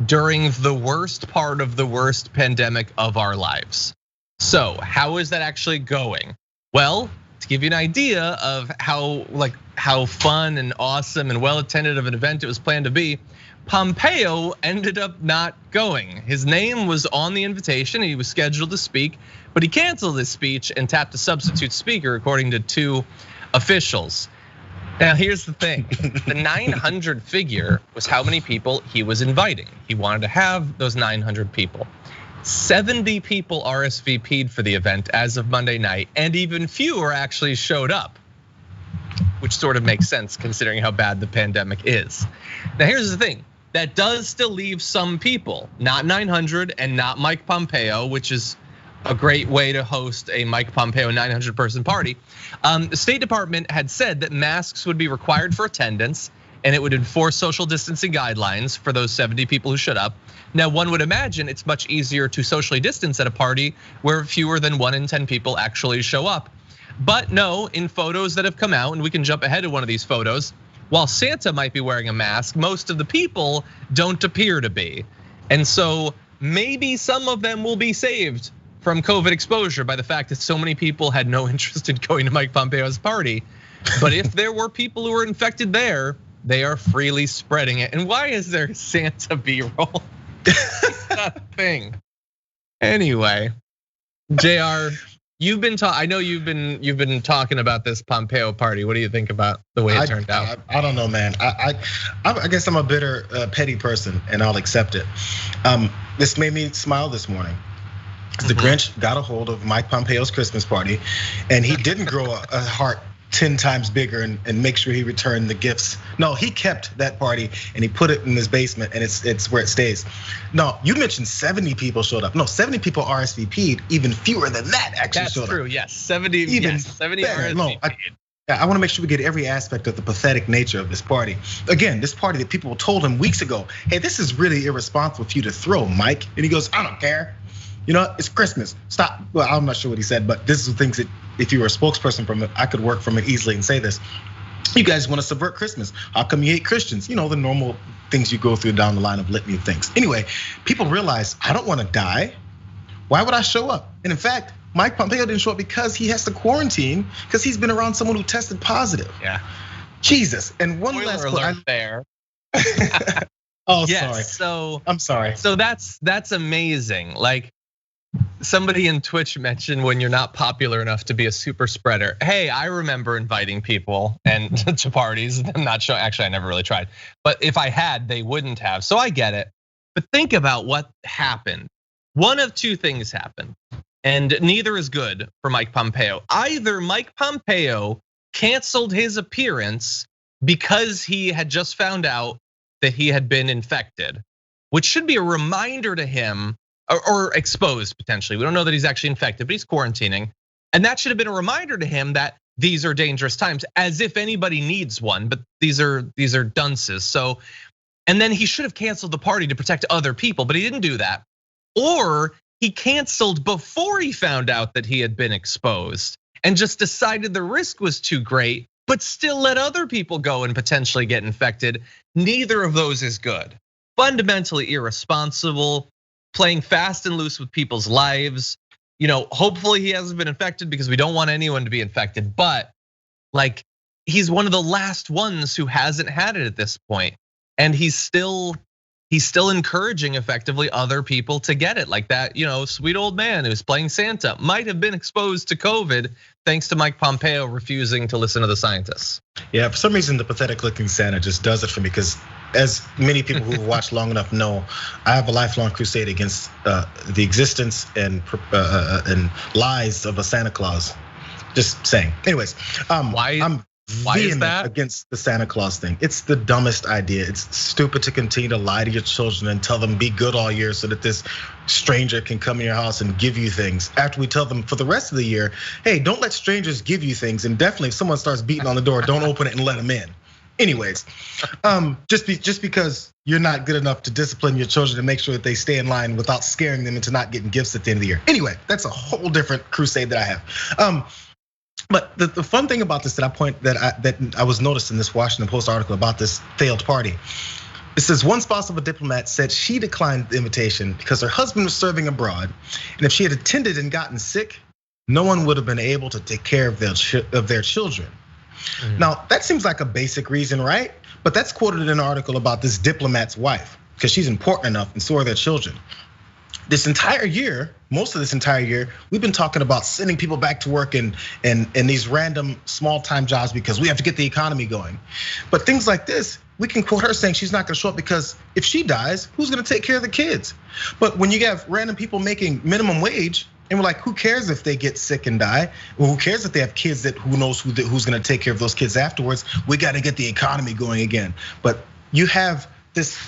during the worst part of the worst pandemic of our lives. So how is that actually going? Well, to give you an idea of how fun and awesome and well attended of an event it was planned to be, Pompeo ended up not going. His name was on the invitation, he was scheduled to speak, but he canceled his speech and tapped a substitute speaker, according to 2 officials. Now here's the thing, the 900 figure was how many people he was inviting. He wanted to have those 900 people. 70 people RSVP'd for the event as of Monday night, and even fewer actually showed up, which sort of makes sense considering how bad the pandemic is. Now here's the thing, that does still leave some people, not 900 and not Mike Pompeo, which is a great way to host a Mike Pompeo 900-person party. The State Department had said that masks would be required for attendance, and it would enforce social distancing guidelines for those 70 people who showed up. Now, one would imagine it's much easier to socially distance at a party where fewer than 1 in 10 people actually show up. But no, in photos that have come out, and we can jump ahead to one of these photos, while Santa might be wearing a mask, most of the people don't appear to be. And so maybe some of them will be saved from COVID exposure by the fact that so many people had no interest in going to Mike Pompeo's party. But if there were people who were infected there, they are freely spreading it. And why is there Santa B-roll? It's not a thing. Anyway, JR, I know you've been talking about this Pompeo party. What do you think about the way it turned out? I don't know, man. I guess I'm a bitter, petty person, and I'll accept it. This made me smile this morning. The Grinch got a hold of Mike Pompeo's Christmas party, and he didn't grow a heart 10 times bigger and make sure he returned the gifts. No, he kept that party and he put it in his basement, and it's where it stays. No, you mentioned 70 people showed up. No, 70 people RSVP'd, even fewer than that actually showed up. That's true, yes, 70 RSVP'd. No, I want to make sure we get every aspect of the pathetic nature of this party. Again, this party that people told him weeks ago, hey, this is really irresponsible for you to throw, Mike. And he goes, I don't care. You know, it's Christmas. Stop. Well, I'm not sure what he said, but this is the things that if you were a spokesperson from it, I could work from it easily and say this. You guys want to subvert Christmas. How come you hate Christians? You know, the normal things you go through down the line of litany of things. Anyway, people realize I don't want to die. Why would I show up? And in fact, Mike Pompeo didn't show up because he has to quarantine because he's been around someone who tested positive. Yeah. Jesus. And one Spoiler last alert there. Oh, yes, sorry. So I'm sorry. So that's amazing. Like, somebody in Twitch mentioned when you're not popular enough to be a super spreader. Hey, I remember inviting people and to parties. I'm not sure, actually I never really tried. But if I had, they wouldn't have. So I get it. But think about what happened. One of 2 things happened, and neither is good for Mike Pompeo. Either Mike Pompeo canceled his appearance because he had just found out that he had been infected, which should be a reminder to him, or exposed potentially. We don't know that he's actually infected, but he's quarantining. And that should have been a reminder to him that these are dangerous times, as if anybody needs one, but these are dunces. So, and then he should have canceled the party to protect other people, but he didn't do that. Or he canceled before he found out that he had been exposed and just decided the risk was too great, but still let other people go and potentially get infected. Neither of those is good. Fundamentally irresponsible, playing fast and loose with people's lives. hopefully he hasn't been infected because we don't want anyone to be infected. But like, he's one of the last ones who hasn't had it at this point, and he's still encouraging effectively other people to get it. Like that, sweet old man who's playing Santa might have been exposed to COVID thanks to Mike Pompeo refusing to listen to the scientists. Yeah, for some reason the pathetic looking Santa just does it for me, because as many people who've watched long enough know, I have a lifelong crusade against the existence and lies of a Santa Claus. Just saying. Anyways, why is that against the Santa Claus thing? It's the dumbest idea. It's stupid to continue to lie to your children and tell them be good all year so that this stranger can come in your house and give you things, after we tell them for the rest of the year, hey, don't let strangers give you things, and definitely if someone starts beating on the door, don't open it and let them in. Anyways, just because you're not good enough to discipline your children and make sure that they stay in line without scaring them into not getting gifts at the end of the year. Anyway, that's a whole different crusade that I have. But the fun thing about this that I was noticed in this Washington Post article about this failed party, it says one spouse of a diplomat said she declined the invitation because her husband was serving abroad, and if she had attended and gotten sick, no one would have been able to take care of their children. Now that seems like a basic reason, right? But that's quoted in an article about this diplomat's wife, because she's important enough, and so are their children. This entire year, most of this entire year, we've been talking about sending people back to work in these random small time jobs because we have to get the economy going. But things like this, we can quote her saying she's not gonna show up because if she dies, who's gonna take care of the kids? But when you have random people making minimum wage, and we're like, who cares if they get sick and die? Well, who cares if they have kids that who knows who's gonna take care of those kids afterwards? We gotta get the economy going again. But you have this,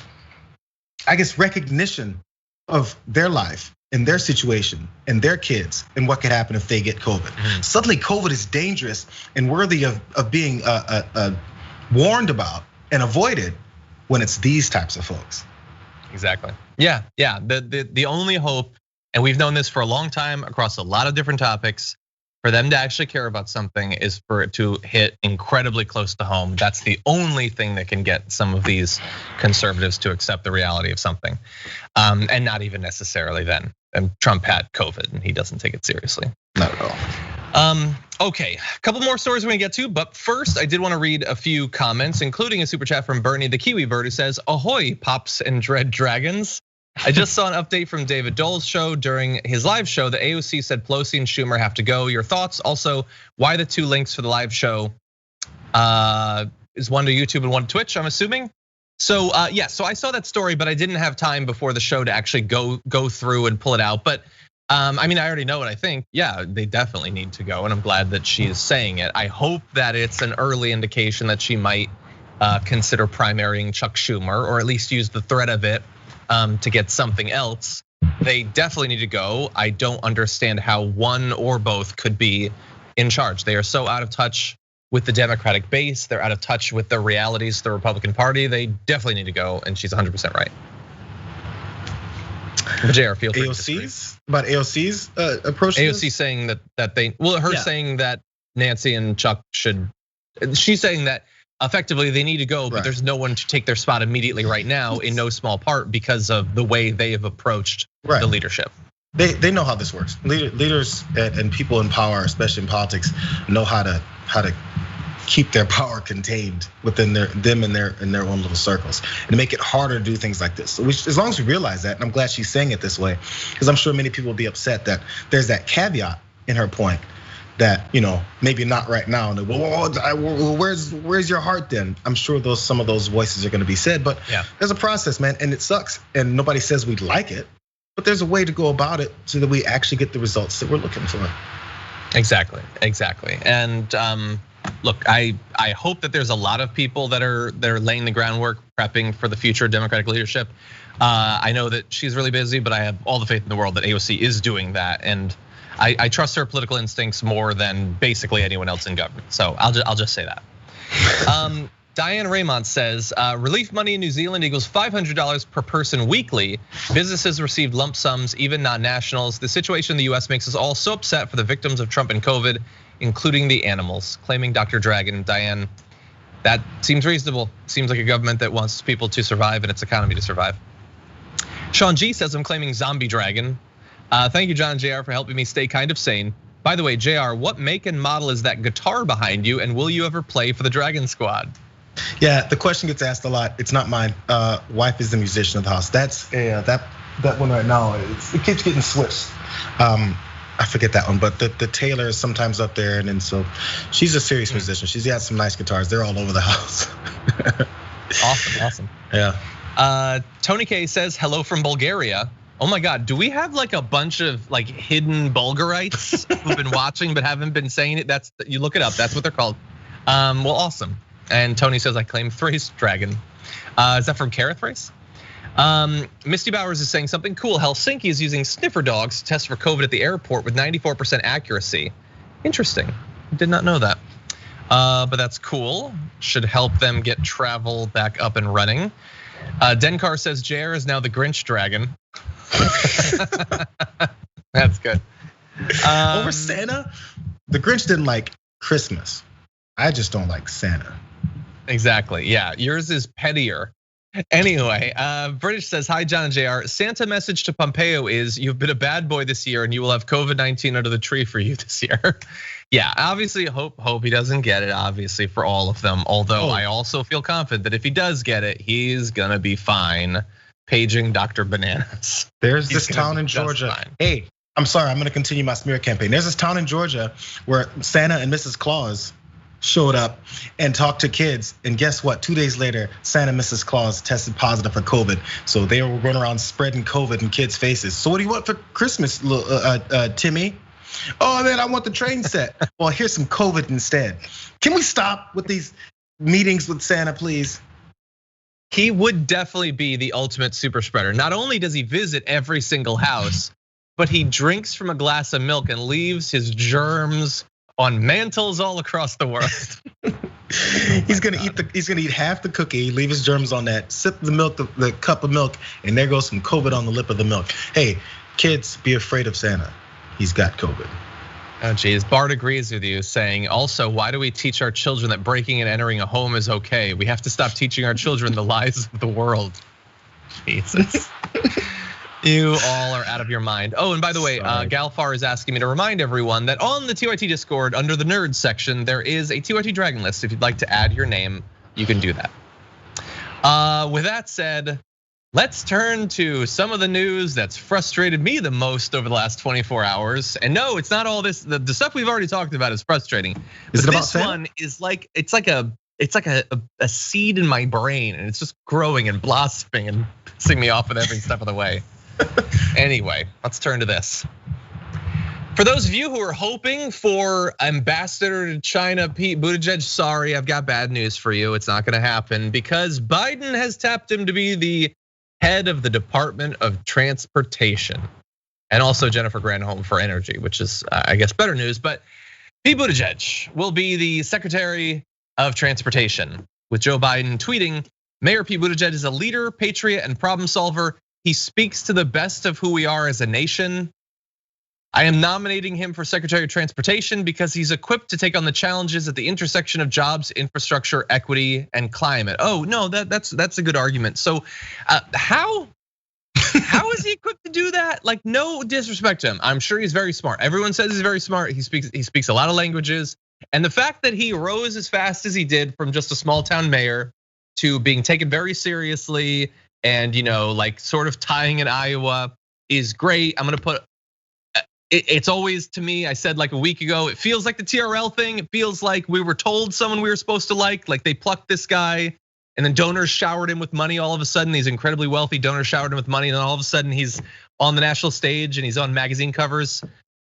I guess, recognition of their life and their situation and their kids and what could happen if they get COVID. Suddenly COVID is dangerous and worthy of being warned about and avoided when it's these types of folks. Exactly. Yeah. The only hope, and we've known this for a long time across a lot of different topics, for them to actually care about something is for it to hit incredibly close to home. That's the only thing that can get some of these conservatives to accept the reality of something. And not even necessarily then. And Trump had COVID and he doesn't take it seriously. Not at all. Okay, a couple more stories we're gonna get to, but first I did wanna read a few comments, including a super chat from Bernie the Kiwi Bird, who says, ahoy, Pops and Dread Dragons. I just saw an update from David Dole's show during his live show. The AOC said Pelosi and Schumer have to go. Your thoughts? Also, why the two links for the live show is one to YouTube and one to Twitch, I'm assuming. So yeah, so I saw that story, but I didn't have time before the show to actually go through and pull it out. But I mean, I already know what I think. Yeah, they definitely need to go, and I'm glad that she is saying it. I hope that it's an early indication that she might consider primarying Chuck Schumer, or at least use the threat of it to get something else. They definitely need to go. I don't understand how one or both could be in charge. They are so out of touch with the Democratic base. They're out of touch with the realities of the Republican Party. They definitely need to go, and she's 100% right. Jayar, feel free about AOC's approach. AOC saying that they, well, her saying that Nancy and Chuck should. She's saying that effectively they need to go, but there's no one to take their spot immediately right now, in no small part because of the way they have approached the leadership. They know how this works. Leaders and people in power, especially in politics, know how to keep their power contained within them and their own little circles, and to make it harder to do things like this. So as long as we realize that, and I'm glad she's saying it this way, because I'm sure many people will be upset that there's that caveat in her point that, maybe not right now. And where's your heart then? I'm sure some of those voices are going to be said, but there's a process, man, and it sucks. And nobody says we'd like it, but there's a way to go about it so that we actually get the results that we're looking for. Exactly. And look, I hope that there's a lot of people that are laying the groundwork, prepping for the future Democratic leadership. I know that she's really busy, but I have all the faith in the world that AOC is doing that, and I trust her political instincts more than basically anyone else in government. So I'll just say that. Diane Raymond says, relief money in New Zealand equals $500 per person weekly. Businesses received lump sums, even non-nationals. The situation in the US makes us all so upset for the victims of Trump and COVID, including the animals, claiming Dr. Dragon. Diane, that seems reasonable. Seems like a government that wants people to survive and its economy to survive. Sean G says, I'm claiming zombie dragon. Thank you, John Jr., for helping me stay kind of sane. By the way, JR, what make and model is that guitar behind you, and will you ever play for the Dragon Squad? Yeah, the question gets asked a lot. It's not mine. Wife is the musician of the house. That's that one right now. It keeps getting switched. I forget that one, but the Taylor is sometimes up there, and then so she's a serious musician. She's got some nice guitars. They're all over the house. Awesome. Yeah. Tony K says hello from Bulgaria. Oh my God, do we have like a bunch of like hidden Bulgarites who've been watching but haven't been saying it? You look it up. That's what they're called. Well, awesome. And Tony says I claim Thrace Dragon. Is that from Kareth Thrace? Misty Bowers is saying something cool. Helsinki is using sniffer dogs to test for COVID at the airport with 94% accuracy. Interesting. Did not know that. But that's cool. Should help them get travel back up and running. Denkar says Jayar is now the Grinch Dragon. That's good. Over Santa? The Grinch didn't like Christmas. I just don't like Santa. Exactly. Yeah, yours is pettier. Anyway, British says, hi, John and JR. Santa message to Pompeo is you've been a bad boy this year and you will have COVID-19 under the tree for you this year. Yeah, obviously hope he doesn't get it, obviously, for all of them. Although I also feel confident that if he does get it, he's gonna be fine. Paging Dr. Bananas. There's this town in Georgia. Hey, I'm sorry, I'm gonna continue my smear campaign. There's this town in Georgia where Santa and Mrs. Claus showed up and talked to kids, and guess what? 2 days later, Santa and Mrs. Claus tested positive for COVID. So they were going around spreading COVID in kids' faces. So what do you want for Christmas, Timmy? Oh man, I want the train set. Well, here's some COVID instead. Can we stop with these meetings with Santa, please? He would definitely be the ultimate super spreader. Not only does he visit every single house, but he drinks from a glass of milk and leaves his germs on mantles all across the world. He's gonna eat half the cookie, leave his germs on that, sip the milk, the cup of milk, and there goes some COVID on the lip of the milk. Hey, kids, be afraid of Santa. He's got COVID. Oh geez, Bart agrees with you, saying also, why do we teach our children that breaking and entering a home is okay? We have to stop teaching our children the lies of the world. Jesus. You all are out of your mind. Oh, and by the way, Galfar is asking me to remind everyone that on the TYT Discord, under the nerds section, there is a TYT Dragon list. If you'd like to add your name, you can do that. With that said, let's turn to some of the news that's frustrated me the most over the last 24 hours. And no, it's not all this. The stuff we've already talked about is frustrating. Is it about this one is like it's like a seed in my brain, and it's just growing and blossoming and pissing me off with every step of the way. Anyway, let's turn to this. For those of you who are hoping for Ambassador to China Pete Buttigieg, sorry, I've got bad news for you. It's not gonna happen because Biden has tapped him to be the head of the Department of Transportation, and also Jennifer Granholm for energy, which is, I guess, better news. But Pete Buttigieg will be the Secretary of Transportation, with Joe Biden tweeting, Mayor Pete Buttigieg is a leader, patriot, and problem solver. He speaks to the best of who we are as a nation. I am nominating him for Secretary of Transportation because he's equipped to take on the challenges at the intersection of jobs, infrastructure, equity, and climate. Oh no, that's a good argument. So how is he equipped to do that? Like, no disrespect to him. I'm sure he's very smart. Everyone says he's very smart. He speaks a lot of languages. And the fact that he rose as fast as he did from just a small town mayor to being taken very seriously and like sort of tying in Iowa is great. I'm gonna put. It's always, to me, I said like a week ago, it feels like the TRL thing. It feels like we were told someone we were supposed to like they plucked this guy and then donors showered him with money all of a sudden. These incredibly wealthy donors showered him with money, and then all of a sudden he's on the national stage and he's on magazine covers.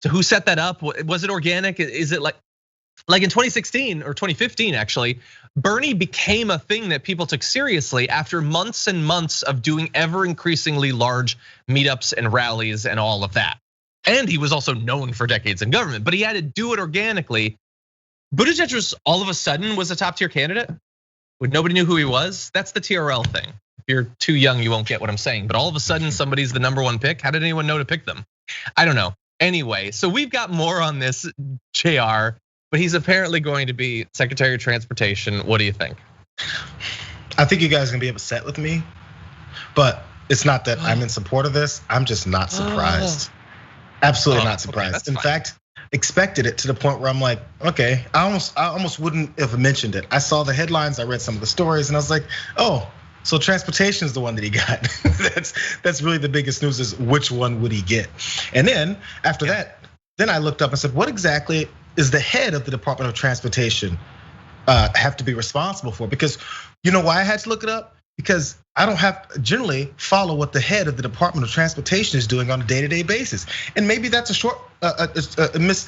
So who set that up? Was it organic? Is it like in 2016 or 2015 actually, Bernie became a thing that people took seriously after months and months of doing ever increasingly large meetups and rallies and all of that. And he was also known for decades in government, but he had to do it organically. Buttigieg was all of a sudden was a top tier candidate when nobody knew who he was. That's the TRL thing. If you're too young, you won't get what I'm saying. But all of a sudden, somebody's the #1 pick. How did anyone know to pick them? I don't know. Anyway, so we've got more on this, JR, but he's apparently going to be Secretary of Transportation. What do you think? I think you guys are gonna be upset with me, but it's not that I'm in support of this. I'm just not surprised. Absolutely not surprised. Okay, in fact, expected it to the point where I'm like, okay, I almost wouldn't have mentioned it. I saw the headlines, I read some of the stories, and I was like, oh, so transportation is the one that he got. That's really the biggest news, is which one would he get? And then after that, then I looked up and said, what exactly is the head of the Department of Transportation have to be responsible for? Because you know why I had to look it up? Because I don't have generally follow what the head of the Department of Transportation is doing on a day-to-day basis, and maybe that's a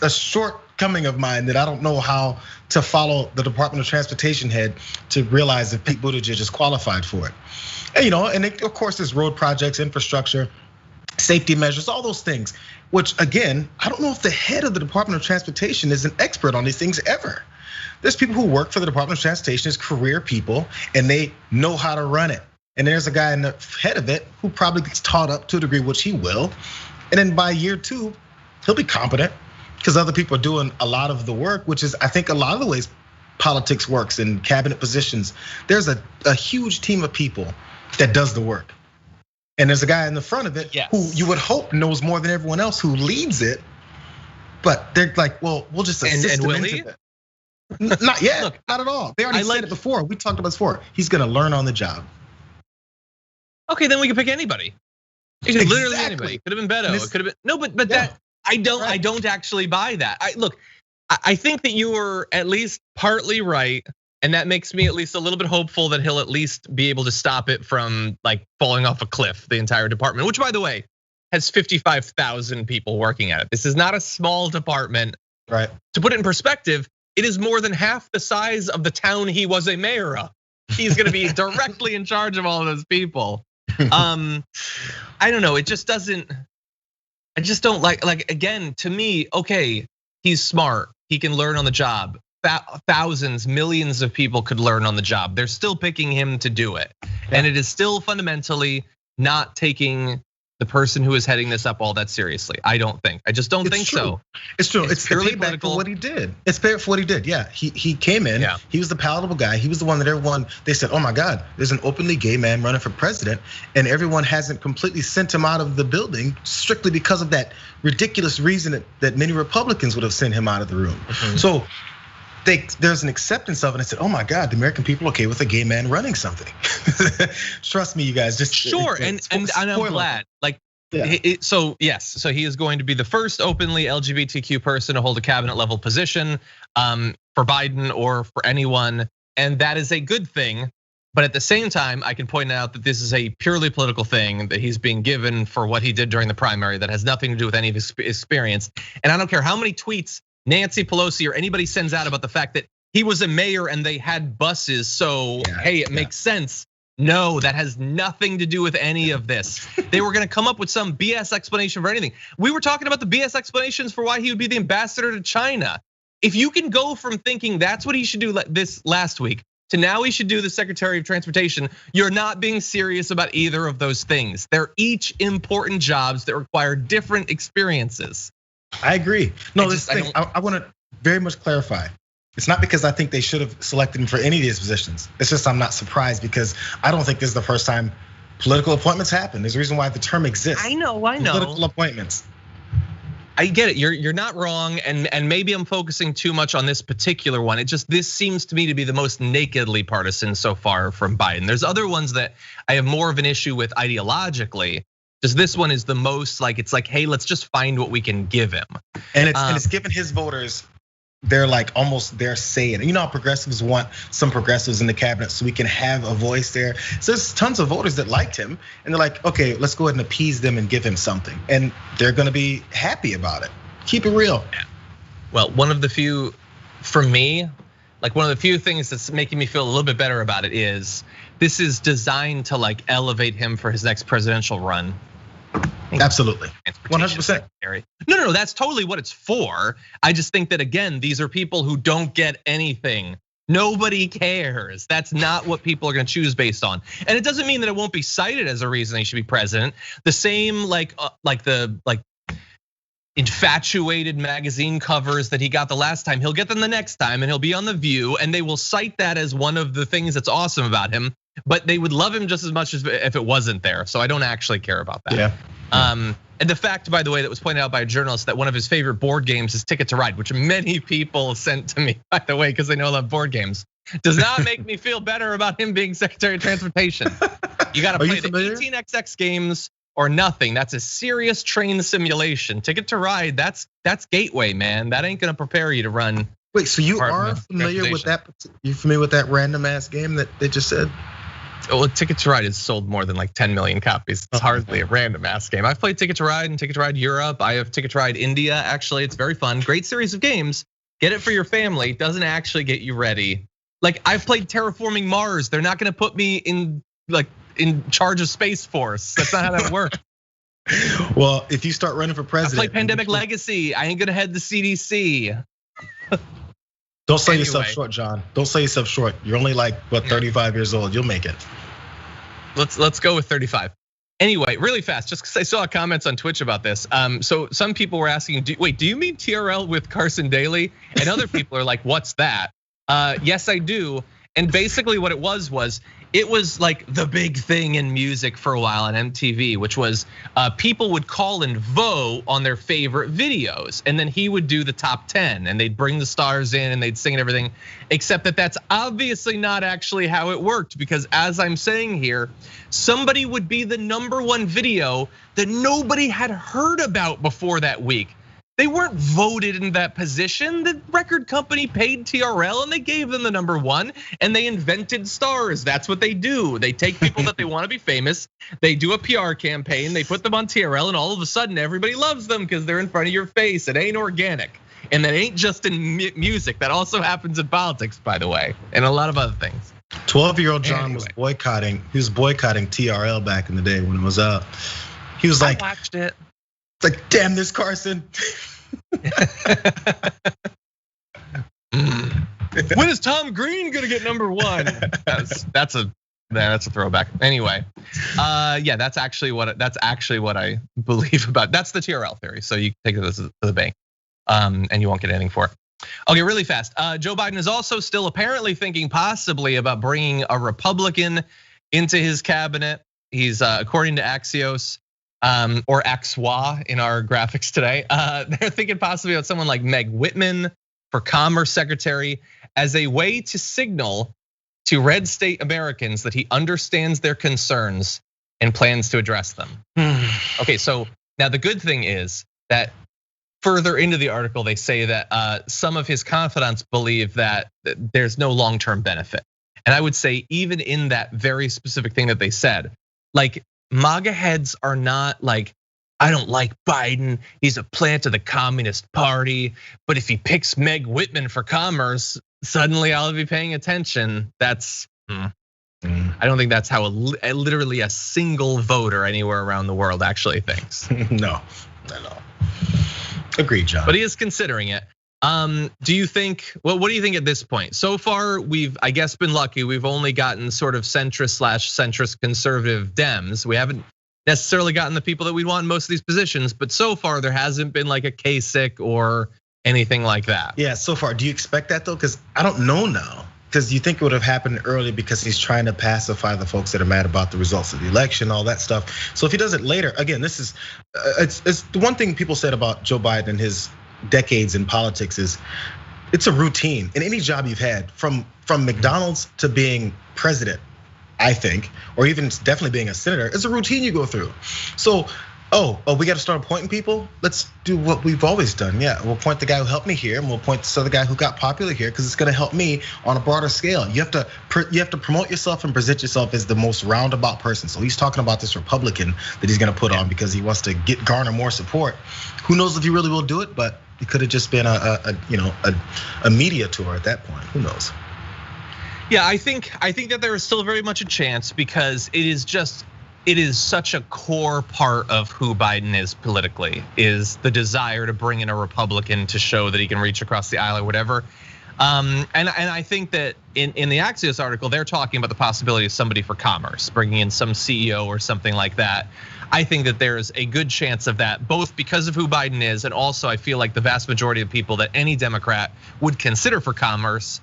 shortcoming of mine, that I don't know how to follow the Department of Transportation head to realize if Pete Buttigieg is qualified for it. And of course there's road projects, infrastructure, safety measures, all those things. Which again, I don't know if the head of the Department of Transportation is an expert on these things ever. There's people who work for the Department of Transportation as career people, and they know how to run it. And there's a guy in the head of it who probably gets taught up to a degree, which he will. And then by year 2, he'll be competent, because other people are doing a lot of the work, which is, I think, a lot of the ways politics works in cabinet positions. There's a huge team of people that does the work. And there's a guy in the front of it who you would hope knows more than everyone else who leads it. But they're like, well, we'll just assist him into it. Not yet, look, not at all. They already said it before. We talked about this before. He's gonna learn on the job. Okay, then we can pick anybody. It could literally anybody. Could have been Beto. It could have been no, but that I don't actually buy that. I think that you were at least partly right, and that makes me at least a little bit hopeful that he'll at least be able to stop it from like falling off a cliff, the entire department, which by the way has 55,000 people working at it. This is not a small department. Right. To put it in perspective, it is more than half the size of the town he was a mayor of. He's gonna be directly in charge of all of those people. I don't know, it just doesn't, I just don't like again, to me, okay, he's smart, he can learn on the job. Thousands, millions of people could learn on the job. They're still picking him to do it. And it is still fundamentally not taking the person who is heading this up all that seriously. I just don't think so. It's true. It's purely political. For what he did. It's fair for what he did. Yeah, he came in. Yeah. He was the palatable guy. He was the one that they said, oh my God, there's an openly gay man running for president, and everyone hasn't completely sent him out of the building strictly because of that ridiculous reason that many Republicans would have sent him out of the room. Mm-hmm. So there's an acceptance of it. And I said, oh my God, the American people are okay with a gay man running something. Trust me, you guys. Just sure, and I'm glad. So yes, so he is going to be the first openly LGBTQ person to hold a cabinet level position for Biden or for anyone, and that is a good thing. But at the same time, I can point out that this is a purely political thing that he's being given for what he did during the primary that has nothing to do with any of his experience. And I don't care how many tweets Nancy Pelosi or anybody sends out about the fact that he was a mayor and they had buses, so hey, it makes sense. No, that has nothing to do with any of this. They were gonna come up with some BS explanation for anything. We were talking about the BS explanations for why he would be the ambassador to China. If you can go from thinking that's what he should do this last week to now he should do the Secretary of Transportation, you're not being serious about either of those things. They're each important jobs that require different experiences. I agree. No, I want to very much clarify. It's not because I think they should have selected him for any of these positions. It's just I'm not surprised because I don't think this is the first time political appointments happen. There's a reason why the term exists. I know. Political appointments. I get it. You're not wrong, and maybe I'm focusing too much on this particular one. This seems to me to be the most nakedly partisan so far from Biden. There's other ones that I have more of an issue with ideologically. Just this one is the most it's like, hey, let's just find what we can give him. And it's given his voters, they're like almost their say. And you know how progressives want some progressives in the cabinet so we can have a voice there. So there's tons of voters that liked him and they're like, okay, let's go ahead and appease them and give him something. And they're gonna be happy about it. Keep it real. Well, one of the few, for me, one of the few things that's making me feel a little bit better about it is this is designed to elevate him for his next presidential run. Absolutely, 100%. No, that's totally what it's for. I just think that again, these are people who don't get anything. Nobody cares. That's not what people are gonna choose based on. And it doesn't mean that it won't be cited as a reason they should be president. The same like the infatuated magazine covers that he got the last time, he'll get them the next time and he'll be on The View and they will cite that as one of the things that's awesome about him. But they would love him just as much as if it wasn't there. So I don't actually care about that. Yeah. And the fact, by the way, that was pointed out by a journalist that one of his favorite board games is Ticket to Ride, which many people sent to me, by the way, because they know I love board games, does not make me feel better about him being Secretary of Transportation. You got to play the 18xx games or nothing. That's a serious train simulation. Ticket to Ride, that's gateway, man. That ain't gonna prepare you to run. Wait, so you are familiar with that? You familiar with that random ass game that they just said? Well, Ticket to Ride has sold more than like 10 million copies. It's hardly a random ass game. I've played Ticket to Ride and Ticket to Ride Europe. I have Ticket to Ride India. Actually, it's very fun. Great series of games. Get it for your family. Doesn't actually get you ready. Like I've played Terraforming Mars. They're not gonna put me in charge of Space Force. That's not how that works. Well, if you start running for president, I play Pandemic Legacy. I ain't gonna head the CDC. Don't sell yourself short, John. Don't sell yourself short. You're only like 35 years old. You'll make it. Let's go with 35. Anyway, really fast, just because I saw comments on Twitch about this. So some people were asking, wait, do you mean TRL with Carson Daly? And other people are like, what's that? Yes, I do. And basically what it was like the big thing in music for a while on MTV, which was people would call and vote on their favorite videos. And then he would do the top 10 and they'd bring the stars in and they'd sing and everything. Except that that's obviously not actually how it worked, because as I'm saying here, somebody would be the #1 video that nobody had heard about before that week. They weren't voted in that position. The record company paid TRL and they gave them the #1 and they invented stars. That's what they do. They take people that they want to be famous. They do a PR campaign. They put them on TRL and all of a sudden everybody loves them because they're in front of your face. It ain't organic. And that ain't just in music. That also happens in politics, by the way, and a lot of other things. 12-year-old John was boycotting. He was boycotting TRL back in the day when it was out. He was like, I watched it. It's like, damn this Carson. When is Tom Green gonna get #1? That's a throwback. Anyway, yeah, that's actually what I believe about. That's the TRL theory. So you take this to the bank, and you won't get anything for it. Okay, really fast. Joe Biden is also still apparently thinking possibly about bringing a Republican into his cabinet. He's according to Axios. Or Axwa in our graphics today. They're thinking possibly about someone like Meg Whitman for Commerce Secretary as a way to signal to red state Americans that he understands their concerns and plans to address them. Okay, so now the good thing is that further into the article, they say that some of his confidants believe that there's no long-term benefit. And I would say even in that very specific thing that they said, like, MAGA heads are not like, I don't like Biden, he's a plant of the Communist Party, but if he picks Meg Whitman for commerce, suddenly I'll be paying attention. That's, I don't think that's how literally a single voter anywhere around the world actually thinks. No. Agreed, John. But he is considering it. Do you think, well, what do you think at this point? So far, we've, I guess, been lucky. We've only gotten sort of centrist conservative Dems. We haven't necessarily gotten the people that we want in most of these positions, but so far there hasn't been like a Kasich or anything like that. Yeah, so far. Do you expect that though? Because I don't know now. Because you think it would have happened early because he's trying to pacify the folks that are mad about the results of the election, all that stuff. So if he does it later, again, this is, it's the one thing people said about Joe Biden and his decades in politics is it's a routine in any job you've had, from McDonald's to being president, I think, or even definitely being a senator. It's a routine you go through. So, we got to start appointing people. Let's do what we've always done. Yeah, we'll appoint the guy who helped me here, and we'll appoint this other guy who got popular here because it's going to help me on a broader scale. You have to promote yourself and present yourself as the most roundabout person. So he's talking about this Republican that he's going to put on because he wants to garner more support. Who knows if he really will do it? But it could have just been a media tour at that point. Who knows? Yeah, I think that there is still very much a chance because it is such a core part of who Biden is politically, is the desire to bring in a Republican to show that he can reach across the aisle or whatever. And I think that in the Axios article, they're talking about the possibility of somebody for commerce, bringing in some CEO or something like that. I think that there's a good chance of that, both because of who Biden is, and also I feel like the vast majority of people that any Democrat would consider for commerce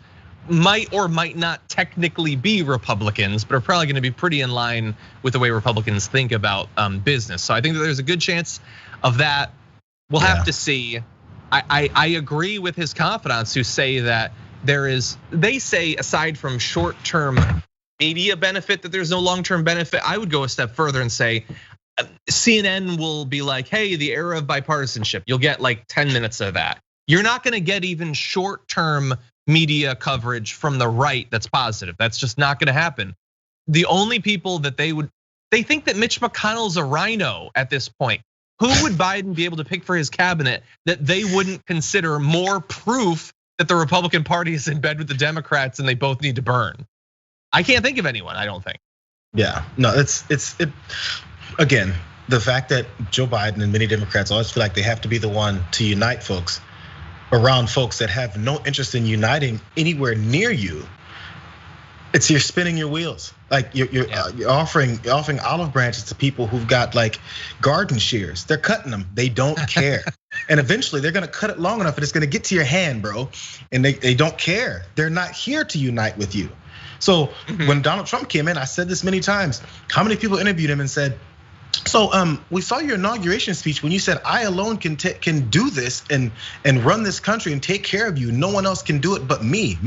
might or might not technically be Republicans, but are probably going to be pretty in line with the way Republicans think about business. So I think that there's a good chance of that. We'll have to see. I agree with his confidants who say that they say aside from short-term media benefit that there's no long-term benefit. I would go a step further and say CNN will be like, hey, the era of bipartisanship, you'll get like 10 minutes of that. You're not gonna get even short-term media coverage from the right that's positive. That's just not gonna happen. The only people that they think that Mitch McConnell's a rhino at this point. Who would Biden be able to pick for his cabinet that they wouldn't consider more proof that the Republican Party is in bed with the Democrats and they both need to burn? I can't think of anyone, I don't think. Yeah, no, it's again, the fact that Joe Biden and many Democrats always feel like they have to be the one to unite folks around folks that have no interest in uniting anywhere near you. It's you're spinning your wheels. Like you're offering olive branches to people who've got like garden shears. They're cutting them. They don't care. And eventually they're gonna cut it long enough and it's gonna get to your hand, bro. And they don't care. They're not here to unite with you. So when Donald Trump came in, I said this many times. How many people interviewed him and said, so we saw your inauguration speech when you said I alone can do this and run this country and take care of you. No one else can do it but me.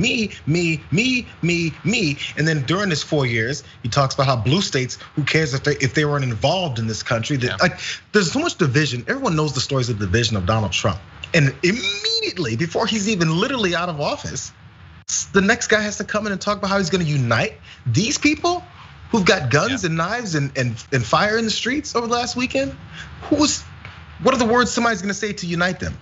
And then during this 4 years, he talks about how blue states, who cares if they weren't involved in this country? Like there's so much division. Everyone knows the stories of the division of Donald Trump. And immediately before he's even literally out of office, the next guy has to come in and talk about how he's gonna unite these people who've got guns and knives and fire in the streets over the last weekend. What are the words somebody's gonna say to unite them?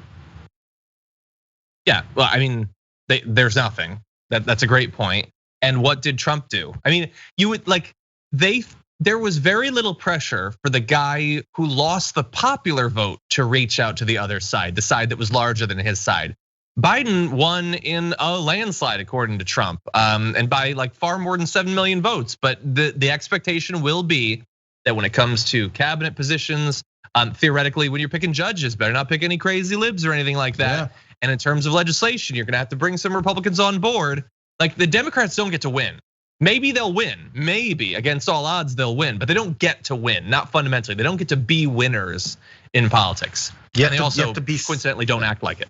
Yeah, well, I mean, there's nothing. That's a great point. And what did Trump do? I mean, you would like there was very little pressure for the guy who lost the popular vote to reach out to the other side, the side that was larger than his side. Biden won in a landslide, according to Trump, and by like far more than 7 million votes. But the expectation will be that when it comes to cabinet positions, theoretically, when you're picking judges, better not pick any crazy libs or anything like that. Yeah. And in terms of legislation, you're gonna have to bring some Republicans on board. Like the Democrats don't get to win. Maybe they'll win, maybe against all odds they'll win, but they don't get to win, not fundamentally. They don't get to be winners in politics. And they also coincidentally don't act like it.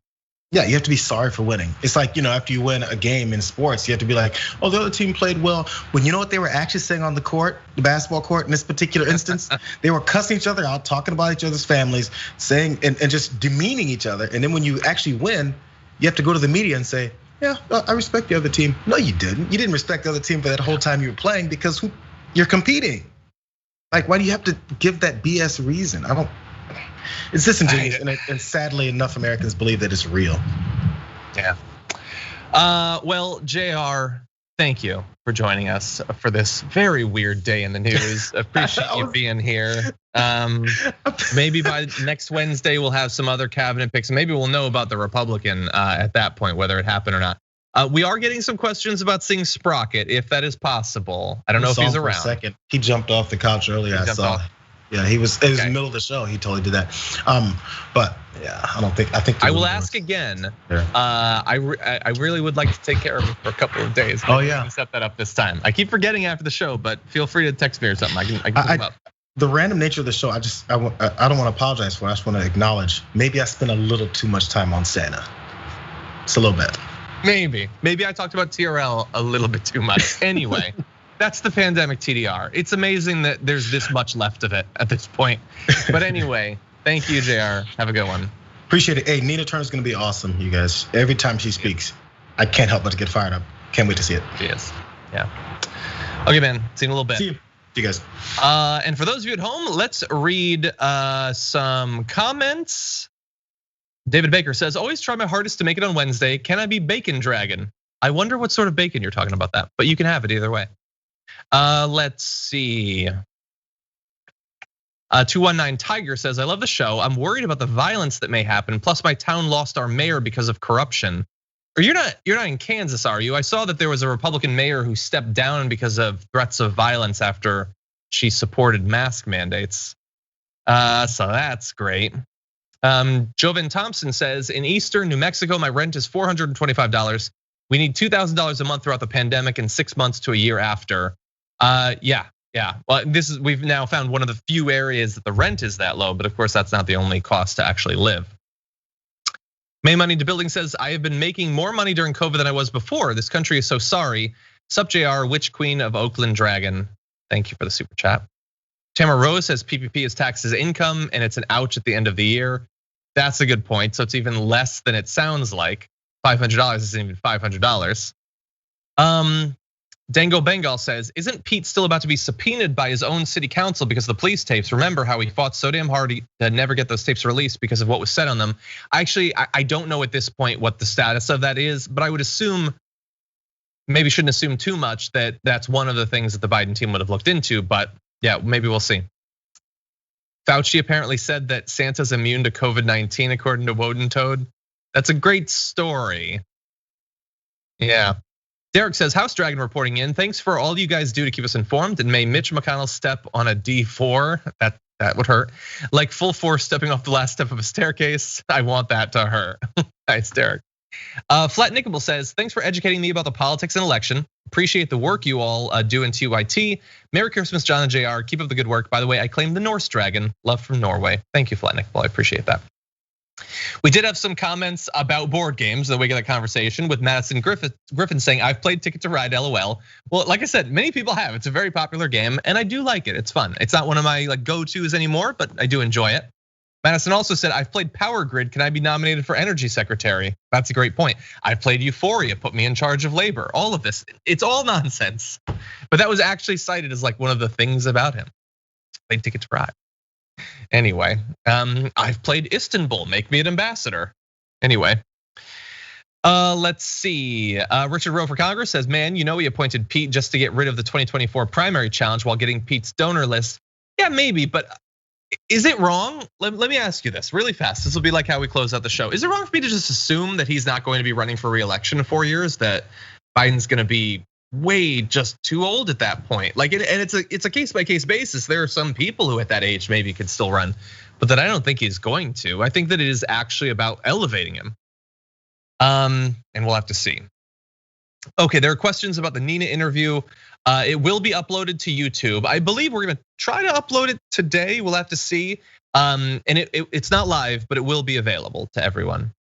Yeah, you have to be sorry for winning. It's like, after you win a game in sports, you have to be like, oh, the other team played well. When you know what they were actually saying on the court, the basketball court in this particular instance, they were cussing each other out, talking about each other's families, saying and just demeaning each other. And then when you actually win, you have to go to the media and say, yeah, I respect the other team. No, you didn't. You didn't respect the other team for that whole time you were playing because you're competing. Like, why do you have to give that BS reason? It's disingenuous, and sadly enough Americans believe that it's real. Yeah. Well, Jayar, thank you for joining us for this very weird day in the news. Appreciate you being here. Maybe by next Wednesday we'll have some other cabinet picks, and maybe we'll know about the Republican at that point, whether it happened or not. We are getting some questions about seeing Sprocket, if that is possible. I don't know if he's around. For a second. He jumped off the couch earlier. I saw. Yeah, it was in the middle of the show. He totally did that. But yeah, I think I will ask again. I really would like to take care of him for a couple of days. Oh yeah, set that up this time. I keep forgetting after the show, but feel free to text me or something. I can pick him up. The random nature of the show, I don't want to apologize for it. I just want to acknowledge maybe I spent a little too much time on Santa. It's a little bit. Maybe I talked about TRL a little bit too much. Anyway. That's the pandemic TDR. It's amazing that there's this much left of it at this point. But anyway, thank you, Jayar. Have a good one. Appreciate it. Hey, Nina Turner's gonna be awesome, you guys. Every time she speaks, I can't help but to get fired up. Can't wait to see it. She is. Yeah. Okay, man. See you in a little bit. See you guys. And for those of you at home, let's read some comments. David Baker says, always try my hardest to make it on Wednesday. Can I be Bacon Dragon? I wonder what sort of bacon you're talking about that, but you can have it either way. Let's see. 219 Tiger says, I love the show. I'm worried about the violence that may happen. Plus my town lost our mayor because of corruption. Or you're not in Kansas, are you? I saw that there was a Republican mayor who stepped down because of threats of violence after she supported mask mandates. So that's great. Jovan Thompson says, in Eastern New Mexico, my rent is $425. We need $2,000 a month throughout the pandemic and 6 months to a year after. Yeah. Well, we've now found one of the few areas that the rent is that low, but of course that's not the only cost to actually live. May Money to Building says, I have been making more money during COVID than I was before. This country is so sorry. Sup Jayar, Witch Queen of Oakland Dragon. Thank you for the super chat. Tamara Rose says PPP is taxed as income and it's an ouch at the end of the year. That's a good point. So it's even less than it sounds like. $500 isn't even $500. Dango Bengal says, isn't Pete still about to be subpoenaed by his own city council because of the police tapes? Remember how he fought so damn hard to never get those tapes released because of what was said on them. Actually, I don't know at this point what the status of that is, but I would assume, maybe shouldn't assume too much, that that's one of the things that the Biden team would have looked into, but yeah, maybe we'll see. Fauci apparently said that Santa's immune to COVID-19 according to Woden Toad. That's a great story. Yeah. Derek says, House Dragon reporting in. Thanks for all you guys do to keep us informed. And may Mitch McConnell step on a D4. That would hurt. Like full force stepping off the last step of a staircase. I want that to hurt. Nice, Derek. Flat Nickable says, thanks for educating me about the politics and election. Appreciate the work you all do in TYT. Merry Christmas, John and JR. Keep up the good work. By the way, I claim the Norse Dragon. Love from Norway. Thank you, Flat Nickable. I appreciate that. We did have some comments about board games that we got a conversation with Madison Griffin saying, I've played Ticket to Ride, LOL. Well, like I said, many people have. It's a very popular game and I do like it. It's fun. It's not one of my go-tos anymore, but I do enjoy it. Madison also said, I've played Power Grid. Can I be nominated for Energy Secretary? That's a great point. I played Euphoria, put me in charge of labor. All of this, it's all nonsense. But that was actually cited as one of the things about him. Played Ticket to Ride. Anyway, I've played Istanbul, make me an ambassador. Anyway, let's see. Richard Rowe for Congress says, man, he appointed Pete just to get rid of the 2024 primary challenge while getting Pete's donor list. Yeah, maybe, but is it wrong? Let me ask you this really fast. This will be like how we close out the show. Is it wrong for me to just assume that he's not going to be running for re-election in 4 years, that Biden's gonna be way just too old at that point? And it's a case by case basis. There are some people who at that age maybe could still run, but that I don't think he's going to. I think that it is actually about elevating him. And we'll have to see. Okay, there are questions about the Nina interview. It will be uploaded to YouTube. I believe we're gonna try to upload it today. We'll have to see. And it's not live, but it will be available to everyone.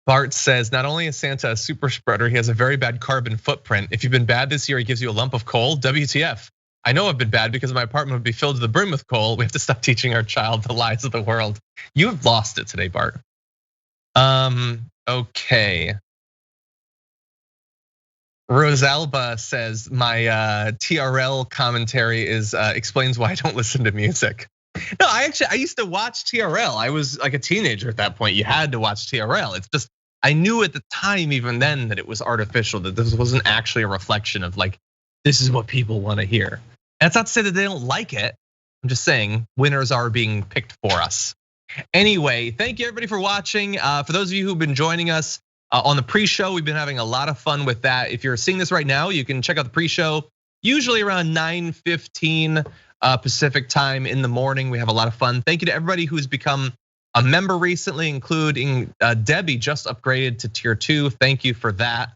Bart says, not only is Santa a super spreader, he has a very bad carbon footprint. If you've been bad this year, he gives you a lump of coal. WTF? I know I've been bad because my apartment would be filled to the brim with coal. We have to stop teaching our child the lies of the world. You have lost it today, Bart. Okay. Rosalba says, my TRL commentary explains why I don't listen to music. No, I used to watch TRL. I was like a teenager at that point. You had to watch TRL. It's just, I knew at the time, even then, that it was artificial, that this wasn't actually a reflection of this is what people want to hear. And that's not to say that they don't like it. I'm just saying winners are being picked for us. Anyway, thank you everybody for watching. For those of you who've been joining us on the pre-show, we've been having a lot of fun with that. If you're seeing this right now, you can check out the pre-show, usually around 9:15 Pacific time in the morning. We have a lot of fun. Thank you to everybody who's become a member recently, including Debbie, just upgraded to tier 2. Thank you for that.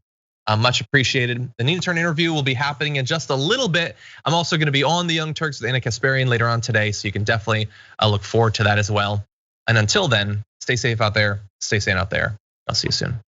Much appreciated. The Nina Turn interview will be happening in just a little bit. I'm also going to be on the Young Turks with Anna Kasparian later on today, so you can definitely look forward to that as well. And until then, stay safe out there, stay sane out there. I'll see you soon.